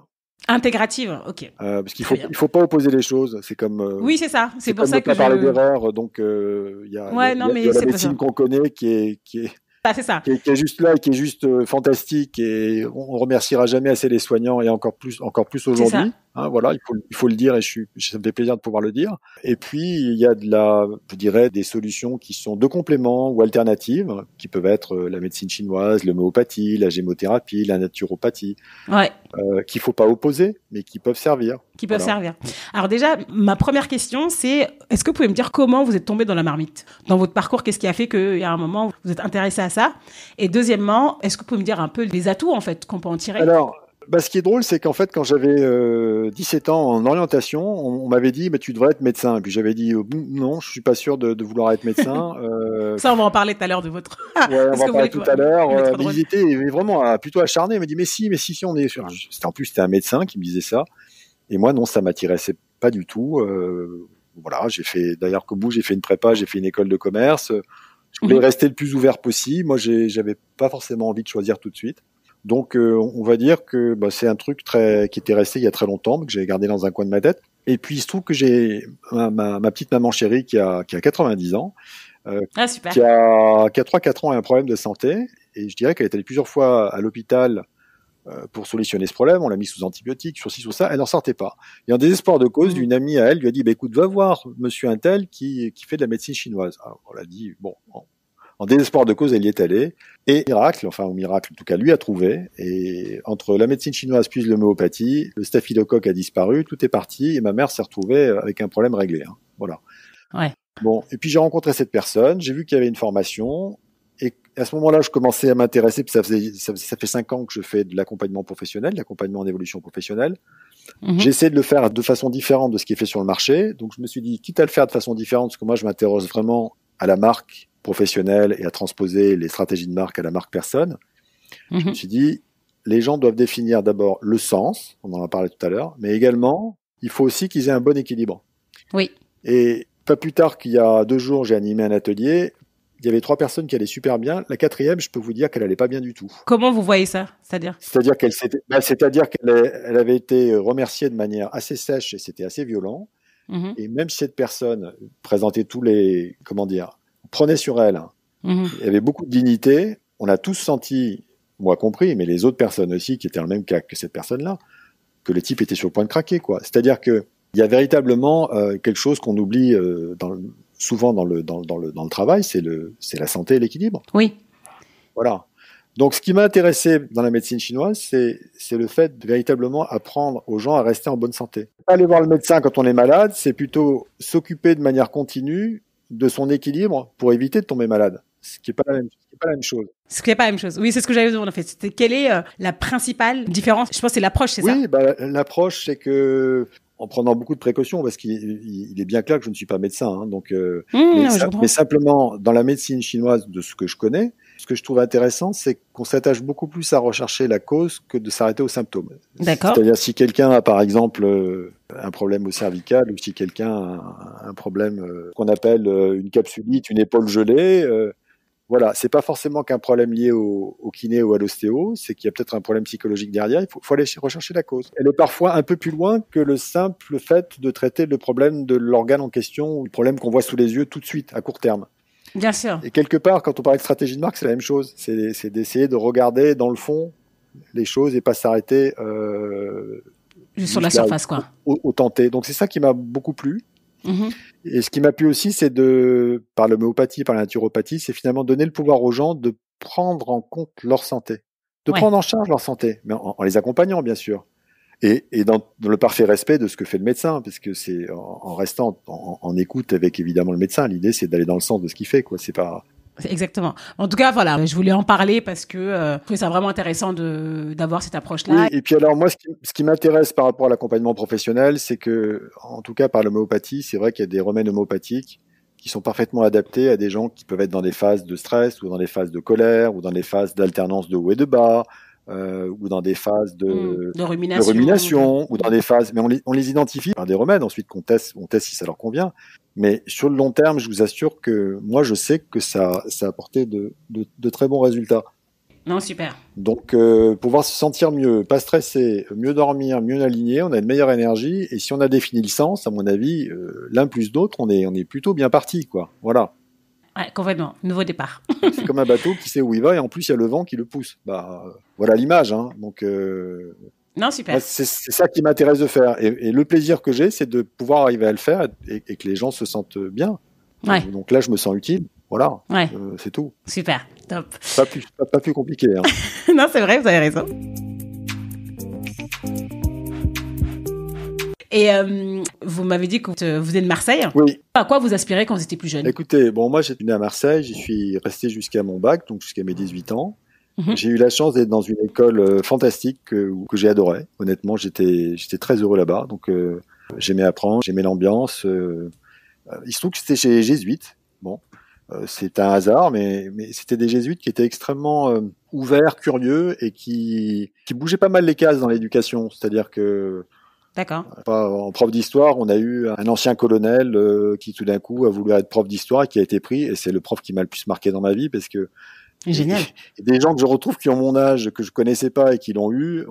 Intégrative, ok. Parce qu'il faut pas opposer les choses. C'est comme. Oui, c'est ça. C'est pour ça que je parler d'erreur. Donc, il y a la médecine qu'on connaît qui est c'est ça. Qui est juste là, qui est juste fantastique, et on remerciera jamais assez les soignants, et encore plus aujourd'hui. Hein, voilà, il faut le dire, et ça me fait plaisir de pouvoir le dire. Et puis il y a je dirais, des solutions qui sont de complément ou alternatives, qui peuvent être la médecine chinoise, l'homéopathie, la gémothérapie, la naturopathie, qu'il faut pas opposer, mais qui peuvent servir. Servir. Alors déjà, ma première question, c'est est-ce que vous pouvez me dire comment vous êtes tombé dans la marmite? Dans votre parcours, qu'est-ce qui a fait qu'il y a un moment où vous êtes intéressé à ça? Et deuxièmement, est-ce que vous pouvez me dire un peu les atouts en fait qu'on peut en tirer? Alors, ce qui est drôle, c'est qu'en fait, quand j'avais 17 ans en orientation, on m'avait dit tu devrais être médecin. Et puis j'avais dit non, je suis pas sûr de vouloir être médecin. Ça, on va en parler tout à l'heure de votre. Ouais, on va en parler tout à l'heure. Ils étaient vraiment plutôt acharnés. Ils me dit mais si, on est. C'était un médecin qui me disait ça. Et moi, non, ça m'intéressait pas du tout. Voilà, j'ai fait une prépa, j'ai fait une école de commerce. Je voulais rester le plus ouvert possible. Moi, j'avais pas forcément envie de choisir tout de suite. Donc, on va dire que c'est un truc qui était resté il y a très longtemps, que j'avais gardé dans un coin de ma tête. Et puis, il se trouve que j'ai ma petite maman chérie qui a 90 ans, super. qui a 3-4 ans et un problème de santé. Et je dirais qu'elle est allée plusieurs fois à l'hôpital pour solutionner ce problème. On l'a mis sous antibiotiques, sur ci, sur ça. Elle n'en sortait pas. Et en désespoir de cause, d'une amie à elle lui a dit écoute, va voir monsieur Untel qui fait de la médecine chinoise. Alors, on l'a dit bon. En désespoir de cause, elle y est allée. Et miracle, en tout cas, lui a trouvé. Et entre la médecine chinoise puis l'homéopathie, le staphylocoque a disparu, tout est parti, et ma mère s'est retrouvée avec un problème réglé. Hein. Voilà. Ouais. Bon, et puis j'ai rencontré cette personne, j'ai vu qu'il y avait une formation, et à ce moment-là, je commençais à m'intéresser, puis ça fait 5 ans que je fais de l'accompagnement professionnel, l'accompagnement en évolution professionnelle. J'essaie de le faire de façon différente de ce qui est fait sur le marché. Donc je me suis dit, quitte à le faire de façon différente, parce que moi je m'intéresse vraiment à la marque professionnelle et à transposer les stratégies de marque à la marque personne, je me suis dit, les gens doivent définir d'abord le sens, on en a parlé tout à l'heure, mais également, il faut aussi qu'ils aient un bon équilibre. Oui. Et pas plus tard qu'il y a 2 jours, j'ai animé un atelier, il y avait 3 personnes qui allaient super bien, la 4e, je peux vous dire qu'elle allait pas bien du tout. Comment vous voyez ça? C'est-à-dire qu'elle avait été remerciée de manière assez sèche et c'était assez violent. Et même si cette personne présentait prenait sur elle, il y avait beaucoup de dignité, on a tous senti, moi compris, mais les autres personnes aussi qui étaient dans le même cas que cette personne-là, que le type était sur le point de craquer, quoi. C'est-à-dire que il y a véritablement quelque chose qu'on oublie souvent dans le travail, c'est la santé et l'équilibre. Oui. Voilà. Donc, ce qui m'a intéressé dans la médecine chinoise, c'est le fait de véritablement apprendre aux gens à rester en bonne santé. Pas aller voir le médecin quand on est malade, c'est plutôt s'occuper de manière continue de son équilibre pour éviter de tomber malade. Ce qui n'est pas la même chose. Ce qui n'est pas la même chose. Oui, c'est ce que j'avais demandé en fait. C'était quelle est la principale différence? Je pense que c'est l'approche, c'est ça? Oui, l'approche, c'est que en prenant beaucoup de précautions, parce qu'il est bien clair que je ne suis pas médecin, hein, donc mais simplement dans la médecine chinoise, de ce que je connais, ce que je trouve intéressant, c'est qu'on s'attache beaucoup plus à rechercher la cause que de s'arrêter aux symptômes. D'accord. C'est-à-dire si quelqu'un a par exemple un problème au cervical, ou si quelqu'un a un problème qu'on appelle une capsulite, une épaule gelée, voilà, c'est pas forcément qu'un problème lié au kiné ou à l'ostéo, c'est qu'il y a peut-être un problème psychologique derrière. Il faut aller rechercher la cause. Elle est parfois un peu plus loin que le simple fait de traiter le problème de l'organe en question ou le problème qu'on voit sous les yeux tout de suite, à court terme. Bien sûr. Et quelque part, quand on parle de stratégie de marque, c'est la même chose. C'est d'essayer de regarder dans le fond les choses et pas s'arrêter juste sur la surface, quoi. Au tenté. Donc c'est ça qui m'a beaucoup plu. Et ce qui m'a plu aussi, c'est par l'homéopathie, par la naturopathie, c'est finalement donner le pouvoir aux gens de prendre en compte leur santé, de prendre en charge leur santé, mais en les accompagnant, bien sûr. Et dans le parfait respect de ce que fait le médecin, parce que c'est en restant en écoute avec évidemment le médecin. L'idée, c'est d'aller dans le sens de ce qu'il fait, quoi. C'est pas. Exactement. En tout cas, voilà, je voulais en parler parce que je trouvais ça vraiment intéressant d'avoir cette approche-là. Oui, et puis alors moi, ce qui m'intéresse par rapport à l'accompagnement professionnel, c'est que, en tout cas par l'homéopathie, c'est vrai qu'il y a des remèdes homéopathiques qui sont parfaitement adaptés à des gens qui peuvent être dans des phases de stress, ou dans des phases de colère, ou dans des phases d'alternance de haut et de bas, ou dans des phases de rumination, ou dans des phases, mais on les identifie par des remèdes ensuite on teste si ça leur convient. Mais sur le long terme, je vous assure que moi, je sais que ça a apporté de très bons résultats. Non, super. Donc, pouvoir se sentir mieux, pas stressé, mieux dormir, mieux aligné, on a une meilleure énergie. Et si on a défini le sens, à mon avis, l'un plus l'autre, on est plutôt bien parti, quoi. Voilà. Ouais, complètement. Nouveau départ. C'est comme un bateau qui sait où il va et en plus, il y a le vent qui le pousse. Voilà l'image, hein. Donc, non, super. C'est ça qui m'intéresse de faire. Et le plaisir que j'ai, c'est de pouvoir arriver à le faire et que les gens se sentent bien. Ouais. Donc là, je me sens utile. Voilà. Ouais. C'est tout. Super. Top. Pas plus compliqué. Hein. Non, c'est vrai, vous avez raison. Et vous m'avez dit que vous venez de Marseille. Oui. À quoi vous aspirez quand vous étiez plus jeune? Écoutez, moi, j'étais né à Marseille. J'y suis resté jusqu'à mon bac, donc jusqu'à mes 18 ans. J'ai eu la chance d'être dans une école fantastique que j'ai adoré. Honnêtement, j'étais très heureux là-bas. Donc, j'aimais apprendre, j'aimais l'ambiance. Il se trouve que c'était chez les jésuites. Bon, c'est un hasard, mais c'était des jésuites qui étaient extrêmement ouverts, curieux et qui bougeaient pas mal les cases dans l'éducation. C'est-à-dire que d'accord. En prof d'histoire, on a eu un ancien colonel qui tout d'un coup a voulu être prof d'histoire et qui a été pris. Et c'est le prof qui m'a le plus marqué dans ma vie parce que génial. Et des gens que je retrouve qui ont mon âge, que je connaissais pas et qui l'ont eu,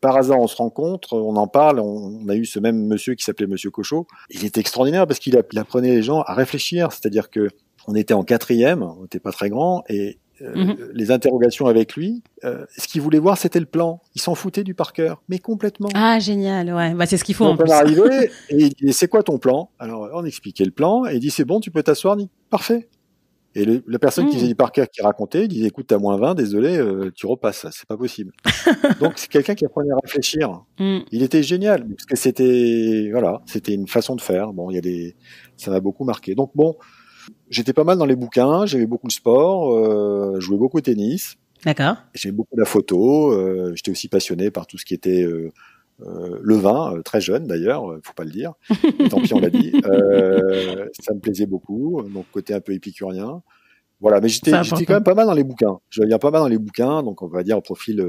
par hasard on se rencontre, on en parle, on a eu ce même monsieur qui s'appelait Monsieur Cochot. Il était extraordinaire parce qu'il apprenait les gens à réfléchir, c'est-à-dire que on était en 4e, on n'était pas très grand, et les interrogations avec lui, ce qu'il voulait voir c'était le plan. Il s'en foutait du par cœur, mais complètement. Ah génial, ouais, c'est ce qu'il faut. Donc on est arrivé et il dit c'est quoi ton plan? Alors on expliquait le plan et il dit c'est bon, tu peux t'asseoir, dit parfait. Et la personne qui faisait du par cœur, qui racontait, il disait écoute, t'as moins 20, désolé, tu repasses, c'est pas possible. Donc c'est quelqu'un qui apprenait à réfléchir. Il était génial, parce que c'était une façon de faire. Bon, ça m'a beaucoup marqué. Donc bon, j'étais pas mal dans les bouquins, j'aimais beaucoup le sport, je jouais beaucoup au tennis. D'accord. J'aimais beaucoup la photo, j'étais aussi passionné par tout ce qui était le vin, très jeune d'ailleurs, faut pas le dire. Tant pis, on l'a dit. Ça me plaisait beaucoup, donc côté un peu épicurien. Voilà, mais j'étais quand même pas mal dans les bouquins. Je vais dire pas mal dans les bouquins, donc on va dire au profil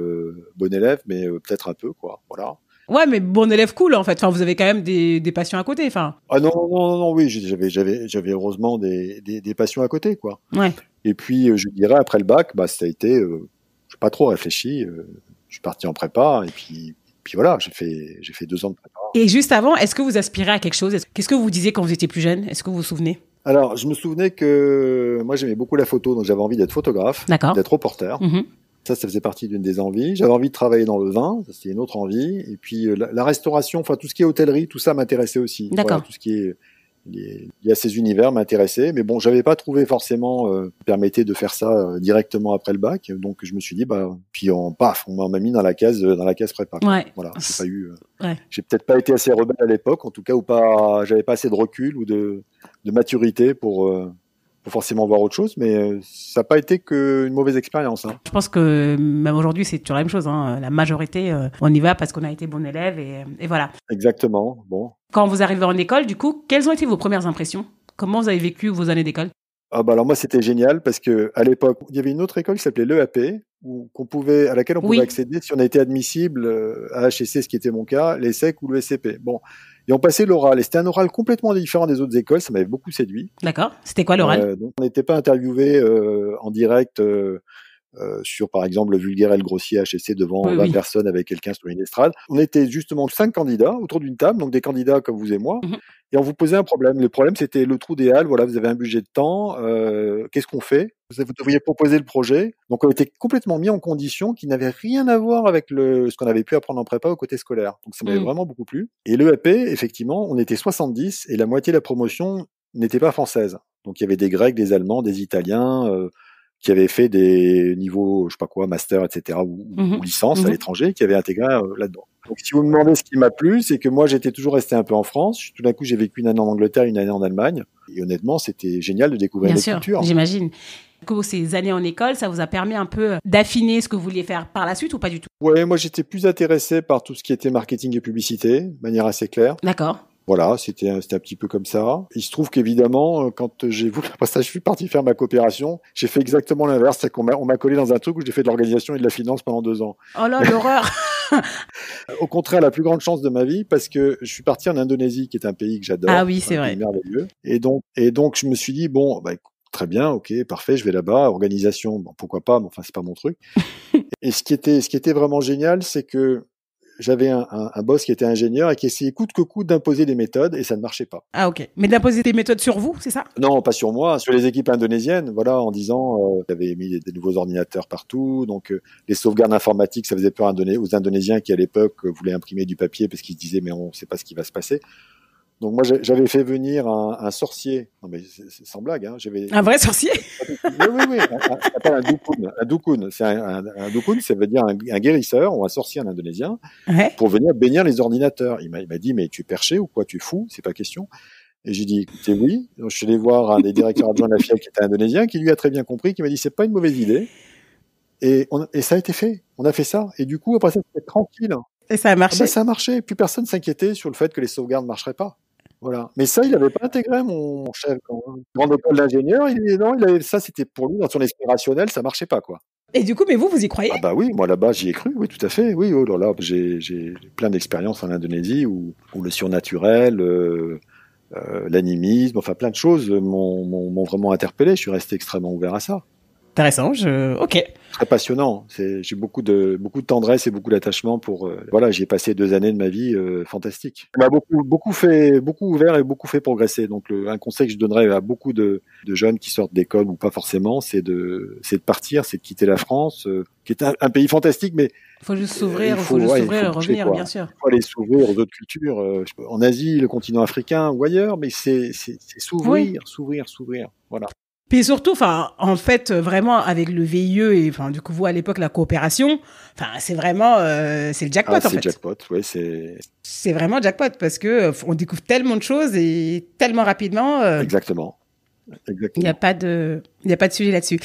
bon élève, mais peut-être un peu, quoi. Voilà. Ouais, mais bon élève cool en fait. Enfin, vous avez quand même des passions à côté, enfin. Ah non, oui, j'avais heureusement des passions à côté, quoi. Ouais. Et puis je dirais après le bac, ça a été, j'ai pas trop réfléchi. Je suis parti en prépa et puis voilà, j'ai fait 2 ans de prépa. Et juste avant, est-ce que vous aspirez à quelque chose? Qu'est-ce que vous disiez quand vous étiez plus jeune? Est-ce que vous vous souvenez? Alors, je me souvenais que moi, j'aimais beaucoup la photo, donc j'avais envie d'être photographe, d'être reporter. Ça faisait partie d'une des envies. J'avais envie de travailler dans le vin, ça c'était une autre envie. Et puis la restauration, enfin tout ce qui est hôtellerie, tout ça m'intéressait aussi. D'accord. Voilà, tout ce qui est liés à ces univers m'intéressaient. Mais bon, j'avais pas trouvé forcément permettait de faire ça directement après le bac. Donc je me suis dit puis on m'a mis dans la case prépa. Ouais. Voilà, j'ai peut-être pas été assez rebelle à l'époque, en tout cas, j'avais pas assez de recul ou de maturité pour forcément voir autre chose, mais ça n'a pas été qu'une mauvaise expérience. Hein. Je pense que même aujourd'hui, c'est toujours la même chose. Hein. La majorité, on y va parce qu'on a été bon élève et voilà. Exactement. Bon. Quand vous arrivez en école, du coup, quelles ont été vos premières impressions ? Comment vous avez vécu vos années d'école ? Alors moi, c'était génial parce que à l'époque, il y avait une autre école qui s'appelait l'EAP, à laquelle on pouvait accéder si on était admissible à HEC, ce qui était mon cas, l'ESSEC ou le SCP. Bon. Et on passait l'oral. Et c'était un oral complètement différent des autres écoles. Ça m'avait beaucoup séduit. D'accord. C'était quoi l'oral ? Donc on n'était pas interviewé en direct sur, par exemple, le vulgaire et le grossier HEC devant 20 personnes avec quelqu'un sur une estrade. On était justement 5 candidats autour d'une table, donc des candidats comme vous et moi, et on vous posait un problème. Le problème, c'était le trou des halles. Voilà, vous avez un budget de temps. Qu'est-ce qu'on fait ? Vous devriez proposer le projet. Donc, on était complètement mis en condition qui n'avait rien à voir avec ce qu'on avait pu apprendre en prépa au côté scolaire. Donc, ça m'avait vraiment beaucoup plu. Et l'EAP, effectivement, on était 70 et la moitié de la promotion n'était pas française. Donc, il y avait des Grecs, des Allemands, des Italiens, qui avaient fait des niveaux, je sais pas quoi, master, etc., ou licence à l'étranger, qui avaient intégré là-dedans. Donc, si vous me demandez ce qui m'a plu, c'est que moi, j'étais toujours resté un peu en France. Tout d'un coup, j'ai vécu une année en Angleterre, une année en Allemagne. Et honnêtement, c'était génial de découvrir les cultures. J'imagine. Que ces années en école, ça vous a permis un peu d'affiner ce que vous vouliez faire par la suite ou pas du tout ? Ouais, moi, j'étais plus intéressé par tout ce qui était marketing et publicité, de manière assez claire. D'accord. Voilà, c'était un petit peu comme ça. Il se trouve qu'évidemment, quand j'ai voulu, après ça, je suis parti faire ma coopération, j'ai fait exactement l'inverse, c'est qu'on m'a collé dans un truc où j'ai fait de l'organisation et de la finance pendant 2 ans. Oh là, l'horreur. Au contraire, la plus grande chance de ma vie, parce que je suis parti en Indonésie, qui est un pays que j'adore. Ah oui, c'est vrai. Merveilleux. Et donc, je me suis dit, bon, très bien, ok, parfait, je vais là-bas, organisation, bon, pourquoi pas, mais enfin, c'est pas mon truc. Et ce qui était vraiment génial, c'est que j'avais un boss qui était ingénieur et qui essayait coûte que coûte d'imposer des méthodes et ça ne marchait pas. Ah ok. Mais d'imposer des méthodes sur vous, c'est ça ? Non, pas sur moi, sur les équipes indonésiennes, voilà, en disant il avait mis des nouveaux ordinateurs partout, donc les sauvegardes informatiques, ça faisait peur aux Indonésiens qui à l'époque voulaient imprimer du papier parce qu'ils se disaient mais on ne sait pas ce qui va se passer. Donc moi j'avais fait venir un sorcier, non mais c'est sans blague, hein, un vrai sorcier. Oui, ça s'appelle un dukun. Un dukun, un dukun, ça veut dire un guérisseur ou un sorcier en indonésien, pour venir bénir les ordinateurs. Il m'a dit mais tu es perché ou quoi, tu es fou, c'est pas question. Et j'ai dit écoutez oui. Donc je suis allé voir un des directeurs adjoints de la FIAC qui était indonésien, qui lui a très bien compris, qui m'a dit c'est pas une mauvaise idée. Et ça a été fait. On a fait ça. Et du coup après ça c'était tranquille. Et ça a marché. Ça a marché. Plus personne s'inquiétait sur le fait que les sauvegardes ne marcheraient pas. Voilà. Mais ça, il n'avait pas intégré mon chef. Grande école d'ingénieur, ça, c'était pour lui, dans son inspirationnel, ça marchait pas, quoi. Et du coup, mais vous y croyez ? Ah bah oui, moi là-bas, j'y ai cru, oui, tout à fait. Oui, oh là là, j'ai plein d'expériences en Indonésie où le surnaturel, l'animisme, enfin plein de choses m'ont vraiment interpellé. Je suis resté extrêmement ouvert à ça. Intéressant, ok. Très passionnant. J'ai beaucoup de tendresse et beaucoup d'attachement pour. Voilà, j'y ai passé 2 années de ma vie fantastiques. Ça m'a beaucoup ouvert et beaucoup fait progresser. Donc un conseil que je donnerais à beaucoup de jeunes qui sortent d'école ou pas forcément, c'est de partir, c'est de quitter la France, qui est un pays fantastique, mais il faut juste s'ouvrir, il faut et revenir, bien sûr. Il faut aller s'ouvrir aux autres cultures, en Asie, le continent africain ou ailleurs, mais c'est s'ouvrir, s'ouvrir, voilà. Puis surtout, en fait, vraiment, avec le VIE et, du coup, vous, à l'époque, la coopération, c'est vraiment, c'est le jackpot, en fait. C'est le jackpot, oui, c'est vraiment jackpot parce que on découvre tellement de choses et tellement rapidement. Exactement. Il n'y a pas de sujet là-dessus.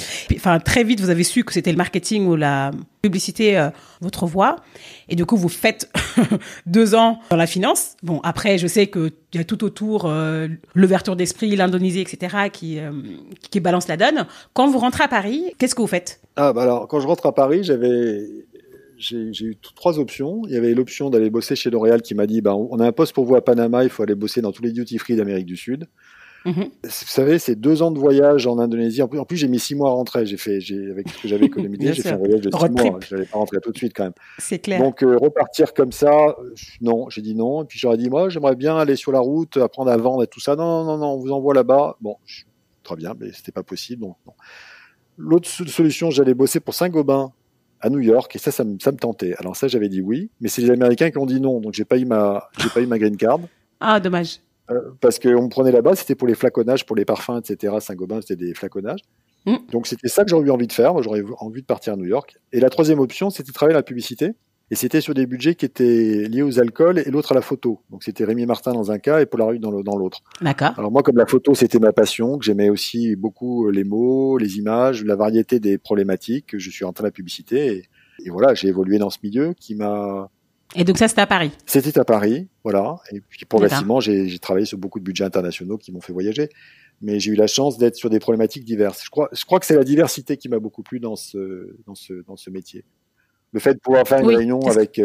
Très vite, vous avez su que c'était le marketing ou la publicité, votre voie. Et du coup, vous faites 2 ans dans la finance. Bon, après, je sais qu'il y a tout autour l'ouverture d'esprit, l'Indonésie, etc., qui balance la donne. Quand vous rentrez à Paris, qu'est-ce que vous faites ? Alors, quand je rentre à Paris, j'ai eu 3 options. Il y avait l'option d'aller bosser chez L'Oréal qui m'a dit, on a un poste pour vous à Panama, il faut aller bosser dans tous les duty-free d'Amérique du Sud. Vous savez, c'est 2 ans de voyage en Indonésie. En plus, j'ai mis 6 mois à rentrer. Avec ce que j'avais économisé, j'ai fait un voyage de 6 mois. Je n'allais pas rentrer tout de suite quand même. C'est clair. Donc, repartir comme ça, non, j'ai dit non. Et puis, j'aurais dit, moi, j'aimerais bien aller sur la route, apprendre à vendre et tout ça. Non, on vous envoie là-bas. Bon, très bien, mais c'était pas possible. Donc, non. L'autre solution, j'allais bosser pour Saint-Gobain à New York. Et ça me tentait. Alors ça, j'avais dit oui. Mais c'est les Américains qui ont dit non. Donc, j'ai pas eu ma green card. Ah, dommage. parce qu'on me prenait là-bas, c'était pour les flaconnages, pour les parfums, etc. Saint-Gobain, c'était des flaconnages. Donc c'était ça que j'aurais eu envie de faire. Moi, j'aurais envie de partir à New York. Et la troisième option, c'était de travailler dans la publicité. Et c'était sur des budgets qui étaient liés aux alcools et l'autre à la photo. Donc c'était Rémi Martin dans un cas et Polaroid dans l'autre. D'accord. Alors moi, comme la photo, c'était ma passion, que j'aimais aussi beaucoup les mots, les images, la variété des problématiques, je suis rentré dans la publicité. Et voilà, j'ai évolué dans ce milieu qui m'a... Et donc ça, c'était à Paris? C'était à Paris, voilà. Et puis progressivement, j'ai travaillé sur beaucoup de budgets internationaux qui m'ont fait voyager. Mais j'ai eu la chance d'être sur des problématiques diverses. Je crois que c'est la diversité qui m'a beaucoup plu dans ce métier. Le fait de pouvoir faire une réunion avec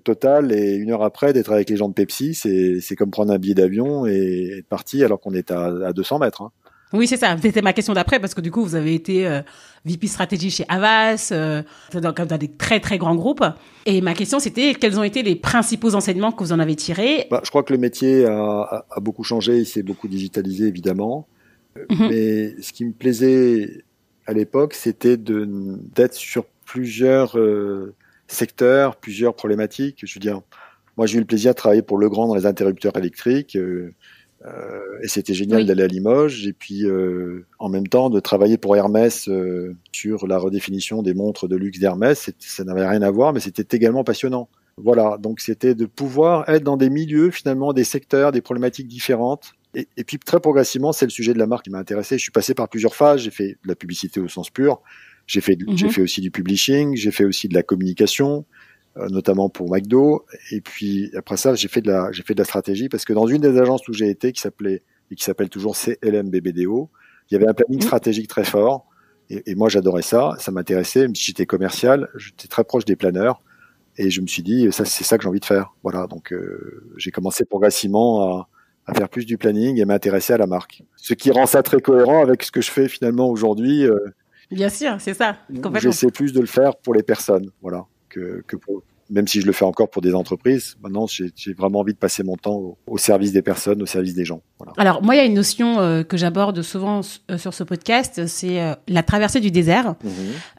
Total et une heure après d'être avec les gens de Pepsi, c'est comme prendre un billet d'avion et être parti alors qu'on est à 200 mètres. Hein. Oui, c'est ça. C'était ma question d'après, parce que du coup, vous avez été VP stratégie chez Havas, dans des très, très grands groupes. Et ma question, c'était quels ont été les principaux enseignements que vous en avez tirés? Je crois que le métier a beaucoup changé, il s'est beaucoup digitalisé, évidemment. Mais ce qui me plaisait à l'époque, c'était d'être sur plusieurs secteurs, plusieurs problématiques. Je veux dire, moi, j'ai eu le plaisir de travailler pour Legrand dans les interrupteurs électriques. Et c'était génial d'aller à Limoges et puis en même temps de travailler pour Hermès sur la redéfinition des montres de luxe d'Hermès. Ça n'avait rien à voir, mais c'était également passionnant. Voilà, donc c'était de pouvoir être dans des milieux, finalement, des secteurs, des problématiques différentes. Et puis très progressivement, c'est le sujet de la marque qui m'a intéressé. Je suis passé par plusieurs phases. J'ai fait de la publicité au sens pur. J'ai fait aussi du publishing. J'ai fait aussi de la communication, notamment pour McDo. Et puis après ça, j'ai fait de la stratégie parce que dans une des agences où j'ai été, qui s'appelle toujours CLM BBDO, il y avait un planning stratégique très fort. Et moi, j'adorais ça. Ça m'intéressait. Même si j'étais commercial, j'étais très proche des planeurs. Et je me suis dit, c'est ça que j'ai envie de faire. Voilà. Donc, j'ai commencé progressivement à faire plus du planning et m'intéresser à la marque. Ce qui rend ça très cohérent avec ce que je fais finalement aujourd'hui. Bien sûr, c'est ça. Complètement. J'essaie plus de le faire pour les personnes, voilà, que pour, même si je le fais encore pour des entreprises. Maintenant, j'ai vraiment envie de passer mon temps au service des personnes, au service des gens. Voilà. Alors, moi, il y a une notion que j'aborde souvent sur ce podcast, c'est la traversée du désert.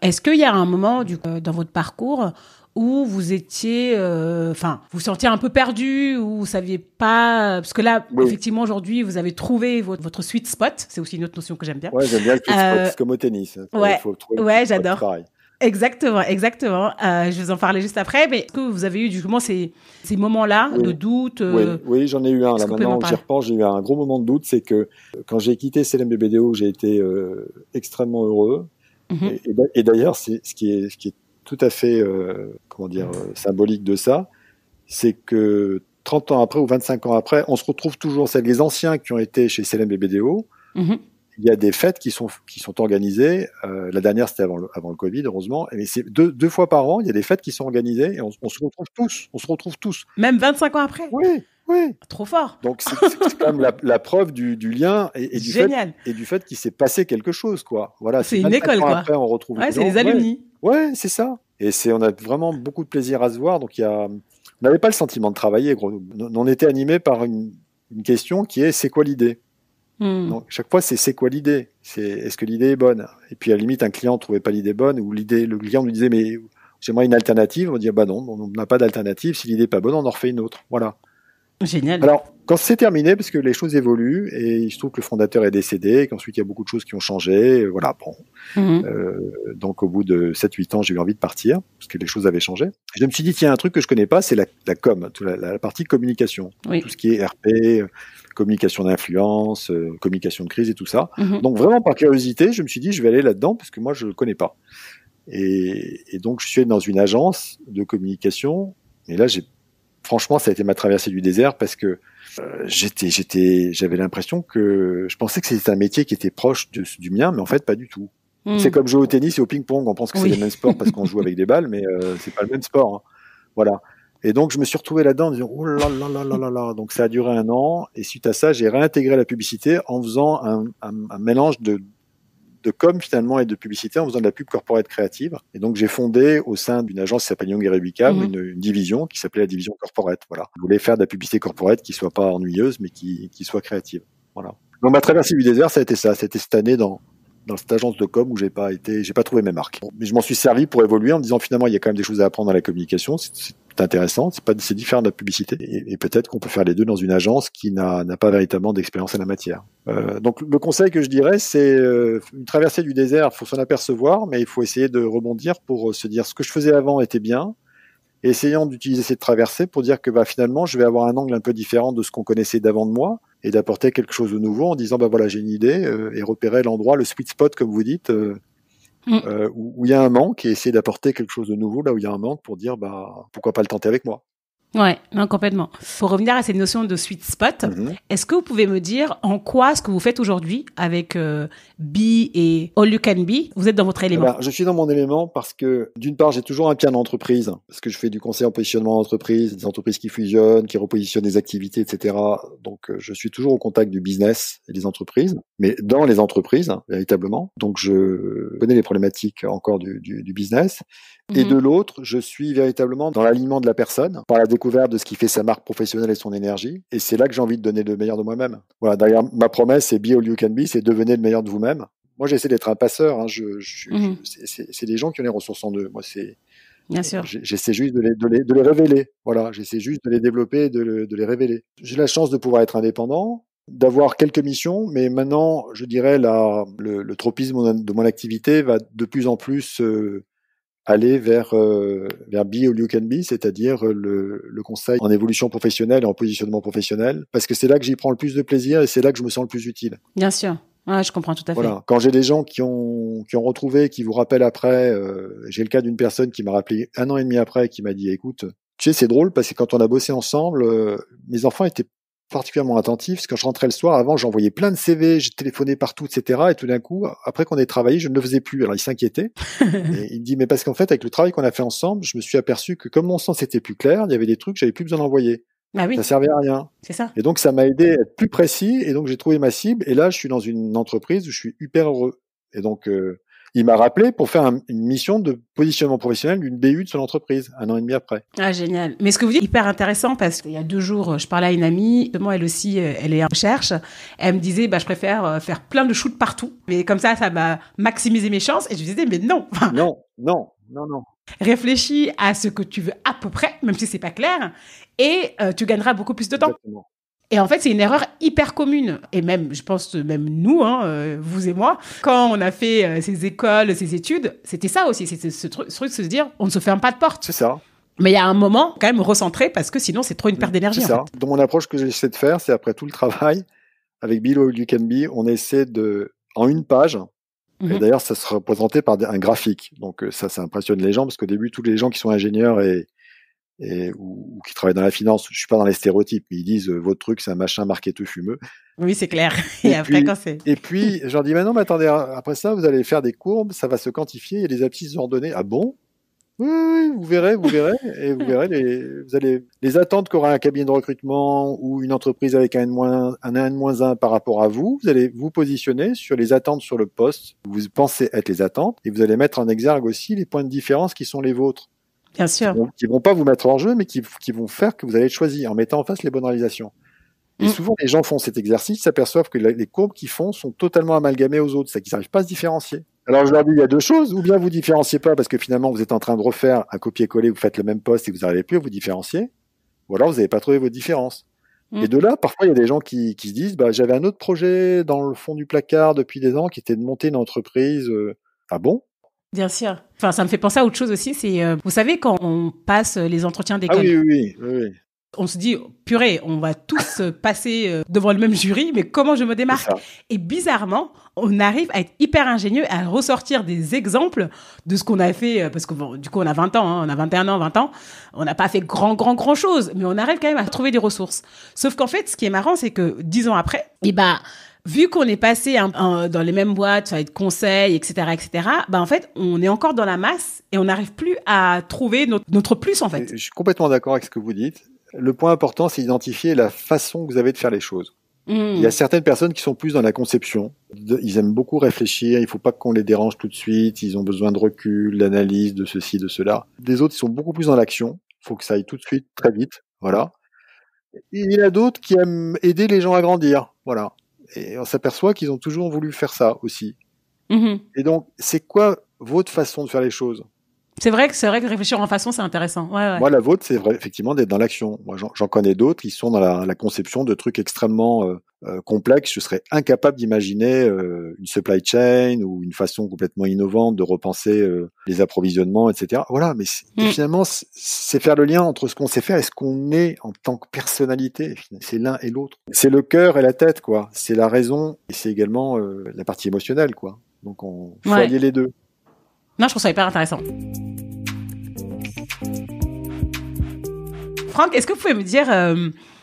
Est-ce qu'il y a un moment dans votre parcours où vous étiez, vous sentiez un peu perdu, ou vous saviez pas, parce que là, effectivement, aujourd'hui, vous avez trouvé votre sweet spot. C'est aussi une autre notion que j'aime bien. Ouais, j'aime bien le sweet spot, c'est comme au tennis. J'adore. Exactement. Je vais vous en parler juste après, mais est-ce que vous avez eu justement ces moments-là de doute? Oui, j'en ai eu un. Là, maintenant, j'y repense, j'ai eu un gros moment de doute, c'est que quand j'ai quitté CLM BBDO, j'ai été extrêmement heureux. Et d'ailleurs, c'est ce qui est tout à fait symbolique de ça, c'est que 30 ans après ou 25 ans après, on se retrouve toujours, c'est les anciens qui ont été chez CLM BBDO. Il y a des fêtes qui sont organisées. La dernière, c'était avant le Covid, heureusement. Mais c'est deux fois par an, il y a des fêtes qui sont organisées et on se retrouve tous. Même 25 ans après? Oui. Trop fort. Donc c'est quand même la preuve du lien et du fait qu'il s'est passé quelque chose, quoi. Voilà. C'est une école, quoi. Après, on retrouve. Ouais, c'est les alumni. Ouais, c'est ça. Et on a vraiment beaucoup de plaisir à se voir. Donc on n'avait pas le sentiment de travailler. On était animé par une question qui est, c'est quoi l'idée? Donc chaque fois, c'est quoi l'idée? Est-ce que l'idée est bonne? Et puis à la limite, un client trouvait pas l'idée bonne, ou le client nous disait, mais j'aimerais une alternative. On dit, non, on n'a pas d'alternative. Si l'idée est pas bonne, on en refait une autre. Voilà. Génial. Alors, quand c'est terminé, parce que les choses évoluent, et il se trouve que le fondateur est décédé, et qu'ensuite il y a beaucoup de choses qui ont changé, voilà, bon. Donc au bout de 7-8 ans, j'ai eu envie de partir, parce que les choses avaient changé. Je me suis dit, tiens, un truc que je connais pas, c'est la com, la partie communication. Tout ce qui est RP, communication d'influence, communication de crise et tout ça. Donc vraiment par curiosité, je me suis dit, je vais aller là-dedans, parce que moi, je le connais pas. Et donc, je suis allé dans une agence de communication, et là, franchement, ça a été ma traversée du désert parce que j'avais l'impression que je pensais que c'était un métier qui était proche du mien, mais en fait, pas du tout. C'est comme jouer au tennis et au ping-pong. On pense que c'est le même sport parce qu'on joue avec des balles, mais c'est pas le même sport. Hein. Voilà. Et donc, je me suis retrouvé là-dedans en disant, oh là là là là là là. Donc, ça a duré 1 an. Et suite à ça, j'ai réintégré la publicité en faisant un mélange de com finalement et de publicité en faisant de la pub corporate créative. Et donc j'ai fondé au sein d'une agence qui s'appelle Young & Rubicam une division qui s'appelait la division corporate. Voilà. Je voulais faire de la publicité corporate qui soit pas ennuyeuse mais qui soit créative. Voilà. Donc ma traversée du désert, ça a été ça. C'était cette année dans cette agence de com où j'ai pas trouvé mes marques. Bon, mais je m'en suis servi pour évoluer en me disant finalement il y a quand même des choses à apprendre dans la communication. intéressant. C'est différent de la publicité. Et peut-être qu'on peut faire les deux dans une agence qui n'a pas véritablement d'expérience en la matière. Donc le conseil que je dirais, c'est une traversée du désert. Il faut s'en apercevoir, mais il faut essayer de rebondir pour se dire ce que je faisais avant était bien. Et essayant d'utiliser cette traversée pour dire que finalement, je vais avoir un angle un peu différent de ce qu'on connaissait d'avant de moi et d'apporter quelque chose de nouveau en disant voilà, j'ai une idée et repérer l'endroit, le sweet spot comme vous dites, où il y a un manque et essayer d'apporter quelque chose de nouveau là où il y a un manque pour dire pourquoi pas le tenter avec moi. Ouais, non, complètement. Pour revenir à cette notion de sweet spot, est-ce que vous pouvez me dire en quoi ce que vous faites aujourd'hui avec Be et All You Can Be, vous êtes dans votre élément? Je suis dans mon élément parce que d'une part, j'ai toujours un pied en entreprise parce que je fais du conseil en positionnement d'entreprise, des entreprises qui fusionnent, qui repositionnent des activités, etc. Donc, je suis toujours au contact du business et des entreprises, mais dans les entreprises, véritablement. Donc, je connais les problématiques encore du business. Et de l'autre, je suis véritablement dans l'alignement de la personne, par la découverte de ce qui fait sa marque professionnelle et son énergie. Et c'est là que j'ai envie de donner le meilleur de moi-même. Voilà, d'ailleurs, ma promesse, c'est Be All You Can Be, c'est devenez le meilleur de vous-même. Moi, j'essaie d'être un passeur. Hein. C'est des gens qui ont les ressources en eux. Moi, Bien sûr. J'essaie juste de les révéler. Voilà, j'essaie juste de les développer, de les révéler. J'ai la chance de pouvoir être indépendant, d'avoir quelques missions, mais maintenant, je dirais, le tropisme de mon activité va de plus en plus aller vers Be All You Can Be, c'est-à-dire le conseil en évolution professionnelle et en positionnement professionnel, parce que c'est là que j'y prends le plus de plaisir et c'est là que je me sens le plus utile. Bien sûr. Ouais, je comprends tout à fait. Voilà. Quand j'ai des gens qui ont retrouvé, qui vous rappellent après, j'ai le cas d'une personne qui m'a rappelé 1 an et demi après, qui m'a dit, écoute, tu sais, c'est drôle parce que quand on a bossé ensemble, mes enfants étaient particulièrement attentifs, parce que quand je rentrais le soir, avant, j'envoyais plein de CV, j'ai téléphoné partout, etc. Et tout d'un coup, après qu'on ait travaillé, je ne le faisais plus. Alors, il s'inquiétait. Et il me dit, mais parce qu'en fait, avec le travail qu'on a fait ensemble, je me suis aperçu que comme mon sens était plus clair, il y avait des trucs que j'avais plus besoin d'envoyer. Ah oui. Ça servait à rien. C'est ça. Et donc, ça m'a aidé à être plus précis. Et donc, j'ai trouvé ma cible. Et là, je suis dans une entreprise où je suis hyper heureux. Et donc, il m'a rappelé pour faire une mission de positionnement professionnel d'une BU de son entreprise, 1 an et demi après. Ah, génial. Mais ce que vous dites est hyper intéressant parce qu'il y a 2 jours, je parlais à une amie, justement, elle aussi, elle est en recherche. Elle me disait, je préfère faire plein de shoots partout. Mais comme ça va maximiser mes chances. Et je lui disais, mais non. Non. Réfléchis à ce que tu veux à peu près, même si c'est pas clair, et tu gagneras beaucoup plus de temps. Exactement. Et en fait, c'est une erreur hyper commune. Et même, je pense, même nous, vous et moi, quand on a fait ces écoles, ces études, c'était ça aussi. C'était ce truc de se dire, on ne se ferme pas de porte. C'est ça. Mais il y a un moment, quand même, recentrer, parce que sinon, c'est trop une perte d'énergie. C'est ça. En fait. Dans mon approche que j'essaie de faire, c'est après tout le travail, avec Be All You Can Be, on essaie en une page, et d'ailleurs, ça sera représenté par un graphique. Donc ça impressionne les gens, parce qu'au début, tous les gens qui sont ingénieurs ou qui travaillent dans la finance, je suis pas dans les stéréotypes, mais ils disent votre truc c'est un machin marketeux fumeux. Oui, c'est clair. Et après puis, quand c'est et puis je leur dis mais attendez, après ça vous allez faire des courbes, ça va se quantifier, il y a des abscisses ordonnées. Ah bon? Oui, vous verrez et vous verrez vous allez les attentes qu'aura un cabinet de recrutement ou une entreprise avec un N-1 par rapport à vous, vous allez vous positionner sur les attentes sur le poste, vous pensez être les attentes et vous allez mettre en exergue aussi les points de différence qui sont les vôtres. Bien sûr. Qui vont pas vous mettre en jeu, mais qui vont faire que vous allez être choisi en mettant en face les bonnes réalisations. Et souvent, les gens font cet exercice, s'aperçoivent que les courbes qu'ils font sont totalement amalgamées aux autres, c'est qu'ils n'arrivent pas à se différencier. Alors, je leur dis, il y a 2 choses, ou bien vous différenciez pas parce que finalement, vous êtes en train de refaire un copier-coller, vous faites le même poste et vous n'arrivez plus à vous différencier, ou alors vous n'avez pas trouvé vos différences. Et de là, parfois, il y a des gens qui se disent, j'avais un autre projet dans le fond du placard depuis des ans qui était de monter une entreprise. Ah bon? Bien sûr. Enfin, ça me fait penser à autre chose aussi. C'est, vous savez, quand on passe les entretiens d'école. Ah oui. On se dit, purée, on va tous passer devant le même jury, mais comment je me démarque? Et bizarrement, on arrive à être hyper ingénieux, à ressortir des exemples de ce qu'on a fait, parce que du coup, on a 20 ans, on a 21 ans, 20 ans, on n'a pas fait grand chose, mais on arrive quand même à trouver des ressources. Sauf qu'en fait, ce qui est marrant, c'est que 10 ans après, vu qu'on est passé dans les mêmes boîtes, ça va être conseil, etc., en fait, on est encore dans la masse et on n'arrive plus à trouver notre plus, en fait. Je suis complètement d'accord avec ce que vous dites. Le point important, c'est d'identifier la façon que vous avez de faire les choses. Il y a certaines personnes qui sont plus dans la conception. Ils aiment beaucoup réfléchir. Il faut pas qu'on les dérange tout de suite. Ils ont besoin de recul, d'analyse, de ceci, de cela. Des autres, ils sont beaucoup plus dans l'action. Il faut que ça aille tout de suite, très vite. Voilà. Et il y en a d'autres qui aiment aider les gens à grandir. Voilà. Et on s'aperçoit qu'ils ont toujours voulu faire ça aussi. Et donc, c'est quoi votre façon de faire les choses? C'est vrai que réfléchir en façon, c'est intéressant. Ouais. Moi, la vôtre, c'est vrai, effectivement, d'être dans l'action. Moi, j'en connais d'autres qui sont dans la conception de trucs extrêmement complexes. Je serais incapable d'imaginer une supply chain ou une façon complètement innovante de repenser les approvisionnements, etc. Voilà, mais finalement, c'est faire le lien entre ce qu'on sait faire et ce qu'on est en tant que personnalité. C'est l'un et l'autre. C'est le cœur et la tête, quoi. C'est la raison et c'est également la partie émotionnelle, quoi. Donc, faut allier les deux. Non, je trouve ça hyper intéressant. Franck, est-ce que vous pouvez me dire,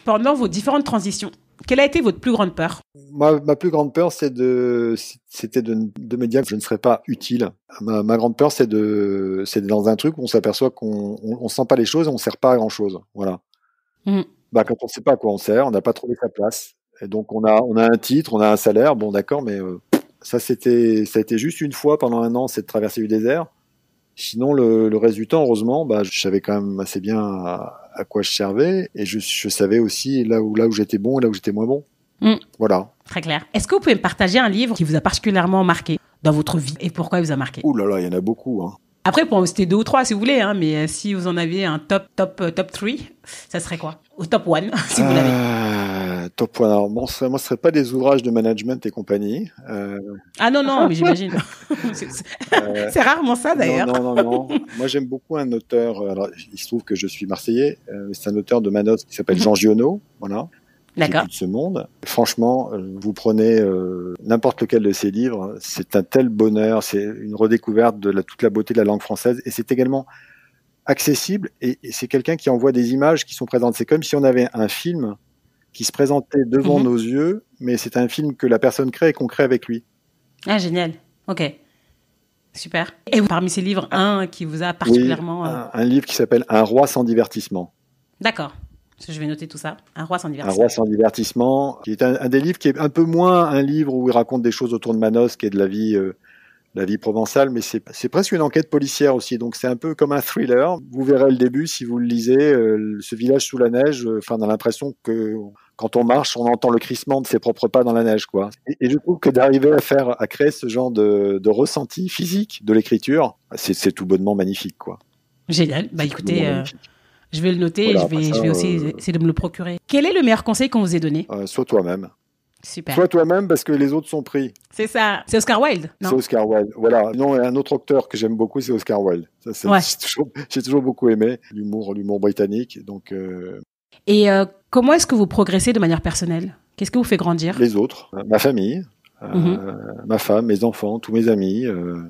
pendant vos différentes transitions, quelle a été votre plus grande peur ? Ma plus grande peur, c'était de me dire que je ne serais pas utile. Ma grande peur, c'est d'être dans un truc où on s'aperçoit qu'on sent pas les choses et on sert pas à grand chose. Voilà. Quand on sait pas à quoi on sert, on n'a pas trouvé sa place. Et donc, on a un titre, on a un salaire. Bon, d'accord, mais ça a été juste une fois pendant 1 an, cette traversée du désert. Sinon, le reste du temps, heureusement, je savais quand même assez bien à quoi je servais et je savais aussi là où j'étais bon et là où j'étais moins bon. Voilà. Très clair. Est-ce que vous pouvez me partager un livre qui vous a particulièrement marqué dans votre vie et pourquoi il vous a marqué ? Ouh là là, il y en a beaucoup. Hein. Après, pour en citer 2 ou 3 si vous voulez, hein, mais si vous en aviez un top 3, ça serait quoi ? Ou top 1, si vous l'avez. Top 1. Alors, moi, ce ne serait pas des ouvrages de management et compagnie. Ah non, mais j'imagine. C'est rarement ça, d'ailleurs. Non. Moi, j'aime beaucoup un auteur. Alors, il se trouve que je suis Marseillais. C'est un auteur de Manos qui s'appelle Jean Giono. Voilà. D'accord. De ce monde. Franchement, vous prenez n'importe lequel de ces livres, c'est un tel bonheur, c'est une redécouverte de toute la beauté de la langue française, et c'est également accessible, et c'est quelqu'un qui envoie des images qui sont présentes. C'est comme si on avait un film qui se présentait devant nos yeux, mais c'est un film que la personne crée et qu'on crée avec lui. Ah, génial. Ok. Super. Et parmi ces livres, un qui vous a particulièrement... Oui, un livre qui s'appelle « Un roi sans divertissement ». D'accord. Je vais noter tout ça. Un roi sans divertissement. Un roi sans divertissement, qui est un des livres qui est un peu moins un livre où il raconte des choses autour de Manos, qui est de la vie provençale, mais c'est presque une enquête policière aussi. Donc c'est un peu comme un thriller. Vous verrez le début si vous le lisez. Ce village sous la neige, on a l'impression que quand on marche, on entend le crissement de ses propres pas dans la neige, quoi. Et je trouve que d'arriver à créer ce genre de ressenti physique de l'écriture, c'est tout bonnement magnifique, quoi. Génial. Écoutez. Je vais le noter, voilà, et je vais aussi essayer de me le procurer. Quel est le meilleur conseil qu'on vous ait donné ? Sois toi-même. Super. Sois toi-même parce que les autres sont pris. C'est ça. C'est Oscar Wilde, non ? C'est Oscar Wilde. Voilà. Non, un autre auteur que j'aime beaucoup, c'est Oscar Wilde. J'ai toujours beaucoup aimé l'humour britannique. Donc. Et comment est-ce que vous progressez de manière personnelle ? Qu'est-ce que vous fait grandir ? Les autres, ma famille. Ma femme, mes enfants, tous mes amis.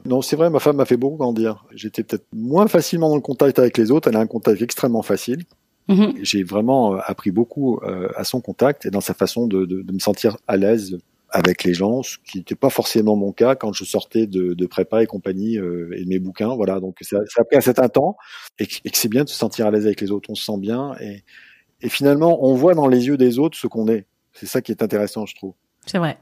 Non, c'est vrai, ma femme m'a fait beaucoup grandir. J'étais peut-être moins facilement dans le contact avec les autres. Elle a un contact extrêmement facile. J'ai vraiment appris beaucoup à son contact et dans sa façon de me sentir à l'aise avec les gens, ce qui n'était pas forcément mon cas quand je sortais de prépa et compagnie et de mes bouquins. Voilà, donc ça a pris un certain temps et que c'est bien de se sentir à l'aise avec les autres. On se sent bien et finalement, on voit dans les yeux des autres ce qu'on est. C'est ça qui est intéressant, je trouve. C'est vrai.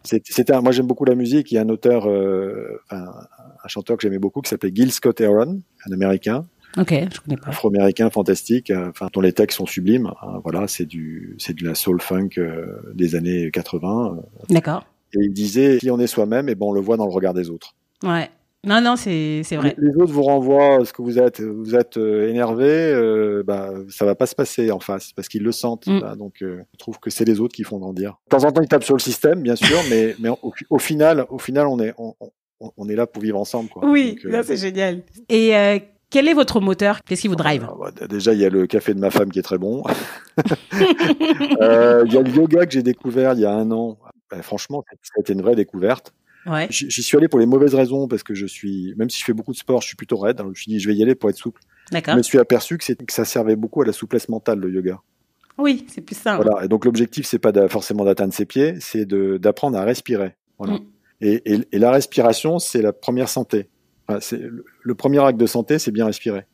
Moi, j'aime beaucoup la musique. Il y a un auteur, un chanteur que j'aimais beaucoup qui s'appelait Gil Scott-Heron, un Américain. Ok, je connais pas. Afro-américain, fantastique, dont les textes sont sublimes. Voilà, c'est de la soul funk des années 80. D'accord. Et il disait, si on est soi-même, on le voit dans le regard des autres. Ouais. Non, c'est vrai. Les autres vous renvoient ce que vous êtes énervé, ça va pas se passer en face parce qu'ils le sentent. Là, donc, je trouve que c'est les autres qui font grandir. De temps en temps, ils tapent sur le système, bien sûr, mais au final, on est là pour vivre ensemble, quoi. Oui, donc, c'est génial. Et quel est votre moteur ? Qu'est-ce qui vous drive ? Déjà, il y a le café de ma femme qui est très bon. Il y a le yoga que j'ai découvert il y a 1 an. Franchement, ça a été une vraie découverte. Ouais. J'y suis allé pour les mauvaises raisons parce que même si je fais beaucoup de sport, je suis plutôt raide. Alors je me suis dit, je vais y aller pour être souple. D'accord. Je me suis aperçu que ça servait beaucoup à la souplesse mentale, le yoga. Oui, c'est plus simple. Voilà. Et donc l'objectif, c'est pas forcément d'atteindre ses pieds, c'est d'apprendre à respirer. Voilà. Et la respiration, c'est la première santé. Enfin, le premier acte de santé, c'est bien respirer.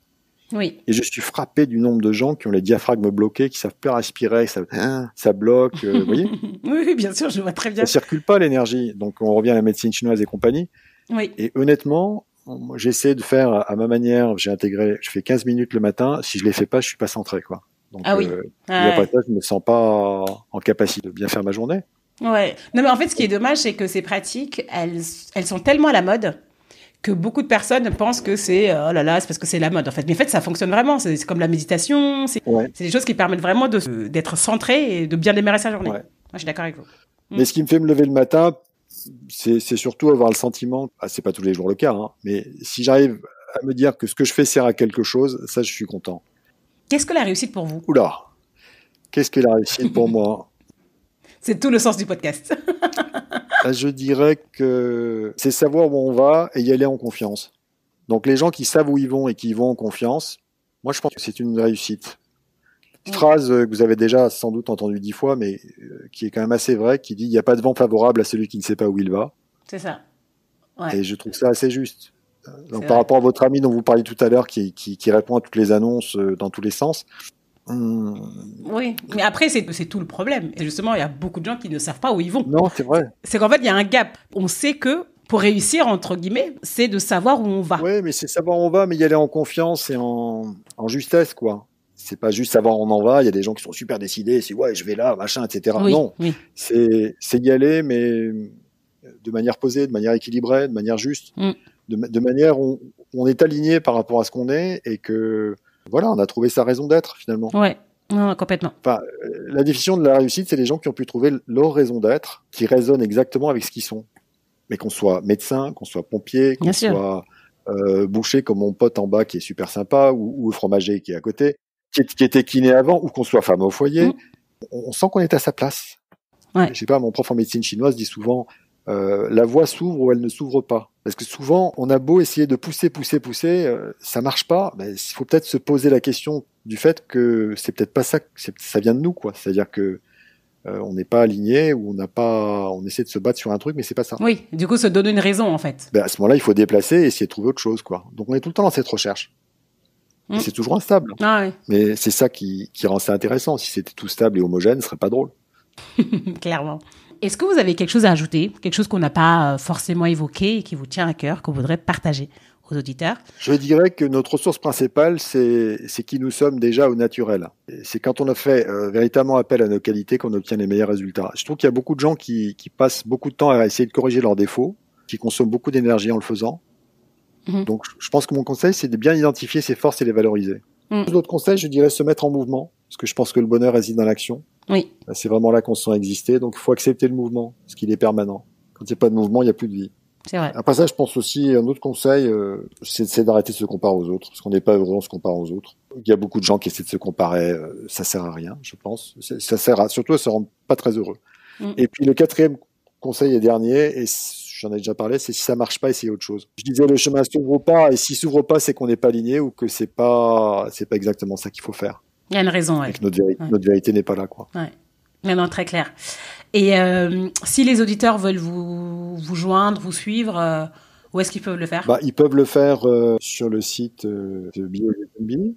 Oui. Et je suis frappé du nombre de gens qui ont les diaphragmes bloqués, qui savent plus respirer, ça bloque, vous voyez ? Oui, bien sûr, je vois très bien. Ça circule pas l'énergie. Donc on revient à la médecine chinoise et compagnie. Oui. Et honnêtement, j'essaie de faire à ma manière. Je fais 15 minutes le matin. Si je les fais pas, je suis pas centré, quoi. Donc, oui. Après ça, je me sens pas en capacité de bien faire ma journée. Ouais. Non, mais en fait, ce qui est dommage, c'est que ces pratiques, elles sont tellement à la mode que beaucoup de personnes pensent que c'est oh là là, c'est parce que c'est la mode en fait. Mais en fait, ça fonctionne vraiment. C'est comme la méditation. C'est des choses qui permettent vraiment d'être centré et de bien démarrer sa journée. Ouais. Moi, je suis d'accord avec vous. Mais ce qui me fait me lever le matin, c'est surtout avoir le sentiment, c'est pas tous les jours le cas, hein, mais si j'arrive à me dire que ce que je fais sert à quelque chose, ça, je suis content. Qu'est-ce que la réussite pour vous ? Oula, qu'est-ce que la réussite pour moi ? C'est tout le sens du podcast. Je dirais que c'est savoir où on va et y aller en confiance. Donc les gens qui savent où ils vont et qui y vont en confiance, moi je pense que c'est une réussite. Une phrase que vous avez déjà sans doute entendue 10 fois, mais qui est quand même assez vraie, qui dit « il n'y a pas de vent favorable à celui qui ne sait pas où il va ». C'est ça. Ouais. Et je trouve ça assez juste. Donc par rapport à votre ami dont vous parliez tout à l'heure, qui répond à toutes les annonces dans tous les sens. Oui, mais après, c'est tout le problème. Et justement, il y a beaucoup de gens qui ne savent pas où ils vont. Non, c'est vrai. C'est qu'en fait, il y a un gap. On sait que pour réussir, entre guillemets, c'est de savoir où on va. Oui, mais c'est savoir où on va, mais y aller en confiance et en justesse, quoi. C'est pas juste savoir où on en va. Il y a des gens qui sont super décidés. C'est ouais, je vais là, machin, etc. Oui, non, oui. C'est y aller, mais de manière posée, de manière équilibrée, de manière juste, de manière où on est aligné par rapport à ce qu'on est et que voilà, on a trouvé sa raison d'être finalement. Ouais, non, complètement. Enfin, la définition de la réussite, c'est les gens qui ont pu trouver leur raison d'être, qui résonnent exactement avec ce qu'ils sont. Mais qu'on soit médecin, qu'on soit pompier, qu'on soit boucher comme mon pote en bas qui est super sympa, ou fromager qui est à côté, qui était kiné avant, ou qu'on soit femme au foyer, on sent qu'on est à sa place. Ouais. Je sais pas, mon prof en médecine chinoise dit souvent la voie s'ouvre ou elle ne s'ouvre pas. Parce que souvent, on a beau essayer de pousser, ça marche pas. Mais il faut peut-être se poser la question du fait que c'est peut-être pas ça, ça vient de nous, quoi. C'est-à-dire que on n'est pas aligné ou on essaie de se battre sur un truc, mais c'est pas ça. Oui, du coup, se donner une raison, en fait. À ce moment-là, il faut déplacer et essayer de trouver autre chose, quoi. Donc, on est tout le temps dans cette recherche. Et c'est toujours instable. Ah, ouais. Mais c'est ça qui rend ça intéressant. Si c'était tout stable et homogène, ce serait pas drôle. Clairement. Est-ce que vous avez quelque chose à ajouter, quelque chose qu'on n'a pas forcément évoqué et qui vous tient à cœur, que vous voudrez partager aux auditeurs ? Je dirais que notre ressource principale, c'est qui nous sommes déjà au naturel. C'est quand on a fait véritablement appel à nos qualités qu'on obtient les meilleurs résultats. Je trouve qu'il y a beaucoup de gens qui passent beaucoup de temps à essayer de corriger leurs défauts, qui consomment beaucoup d'énergie en le faisant. Donc, je pense que mon conseil, c'est de bien identifier ses forces et les valoriser. L'autre conseil, je dirais se mettre en mouvement, parce que je pense que le bonheur réside dans l'action. Oui. C'est vraiment là qu'on se sent exister, donc il faut accepter le mouvement, parce qu'il est permanent. Quand il n'y a pas de mouvement, il n'y a plus de vie. C'est vrai. Après ça, je pense aussi, un autre conseil, c'est d'arrêter de se comparer aux autres, parce qu'on n'est pas heureux, on se compare aux autres. Il y a beaucoup de gens qui essaient de se comparer, ça sert à rien, je pense. Ça sert surtout à se rendre pas très heureux. Et puis le quatrième conseil et dernier, et j'en ai déjà parlé, c'est si ça marche pas, essayez autre chose. Je disais le chemin s'ouvre pas, et s'il s'ouvre pas, c'est qu'on n'est pas aligné ou que c'est pas exactement ça qu'il faut faire. Il y a une raison, ouais. Et que notre vérité n'est pas là, quoi. Ouais. Non, très clair. Et si les auditeurs veulent vous joindre, vous suivre, où est-ce qu'ils peuvent le faire ? Ils peuvent le faire sur le site de BioUTMB. De toute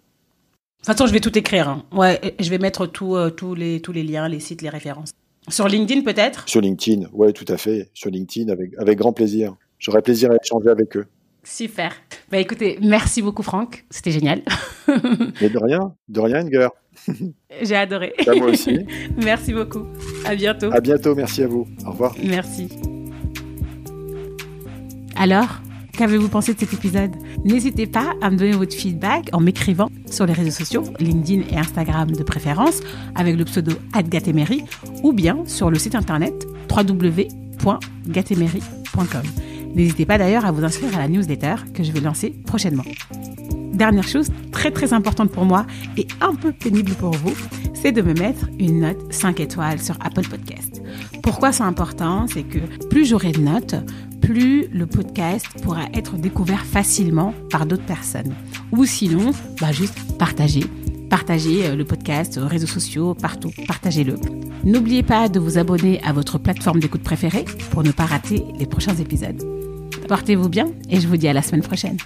façon, je vais tout écrire. Hein. Ouais, je vais mettre tous les liens, les sites, les références. Sur LinkedIn, peut-être ? Sur LinkedIn, ouais, tout à fait. Sur LinkedIn, avec grand plaisir. J'aurais plaisir à échanger avec eux. Super. Écoutez, merci beaucoup, Franck. C'était génial. Mais de rien, Inger. J'ai adoré. Moi aussi. Merci beaucoup. À bientôt. À bientôt, merci à vous. Au revoir. Merci. Alors, qu'avez-vous pensé de cet épisode ? N'hésitez pas à me donner votre feedback en m'écrivant sur les réseaux sociaux, LinkedIn et Instagram de préférence, avec le pseudo @gatemery, ou bien sur le site internet www.gatemery.com. N'hésitez pas d'ailleurs à vous inscrire à la newsletter que je vais lancer prochainement. Dernière chose très très importante pour moi et un peu pénible pour vous, c'est de me mettre une note 5 étoiles sur Apple Podcast. Pourquoi c'est important ? C'est que plus j'aurai de notes, plus le podcast pourra être découvert facilement par d'autres personnes. Ou sinon, juste partagez le podcast aux réseaux sociaux, partout, partagez-le. N'oubliez pas de vous abonner à votre plateforme d'écoute préférée pour ne pas rater les prochains épisodes. Portez-vous bien et je vous dis à la semaine prochaine.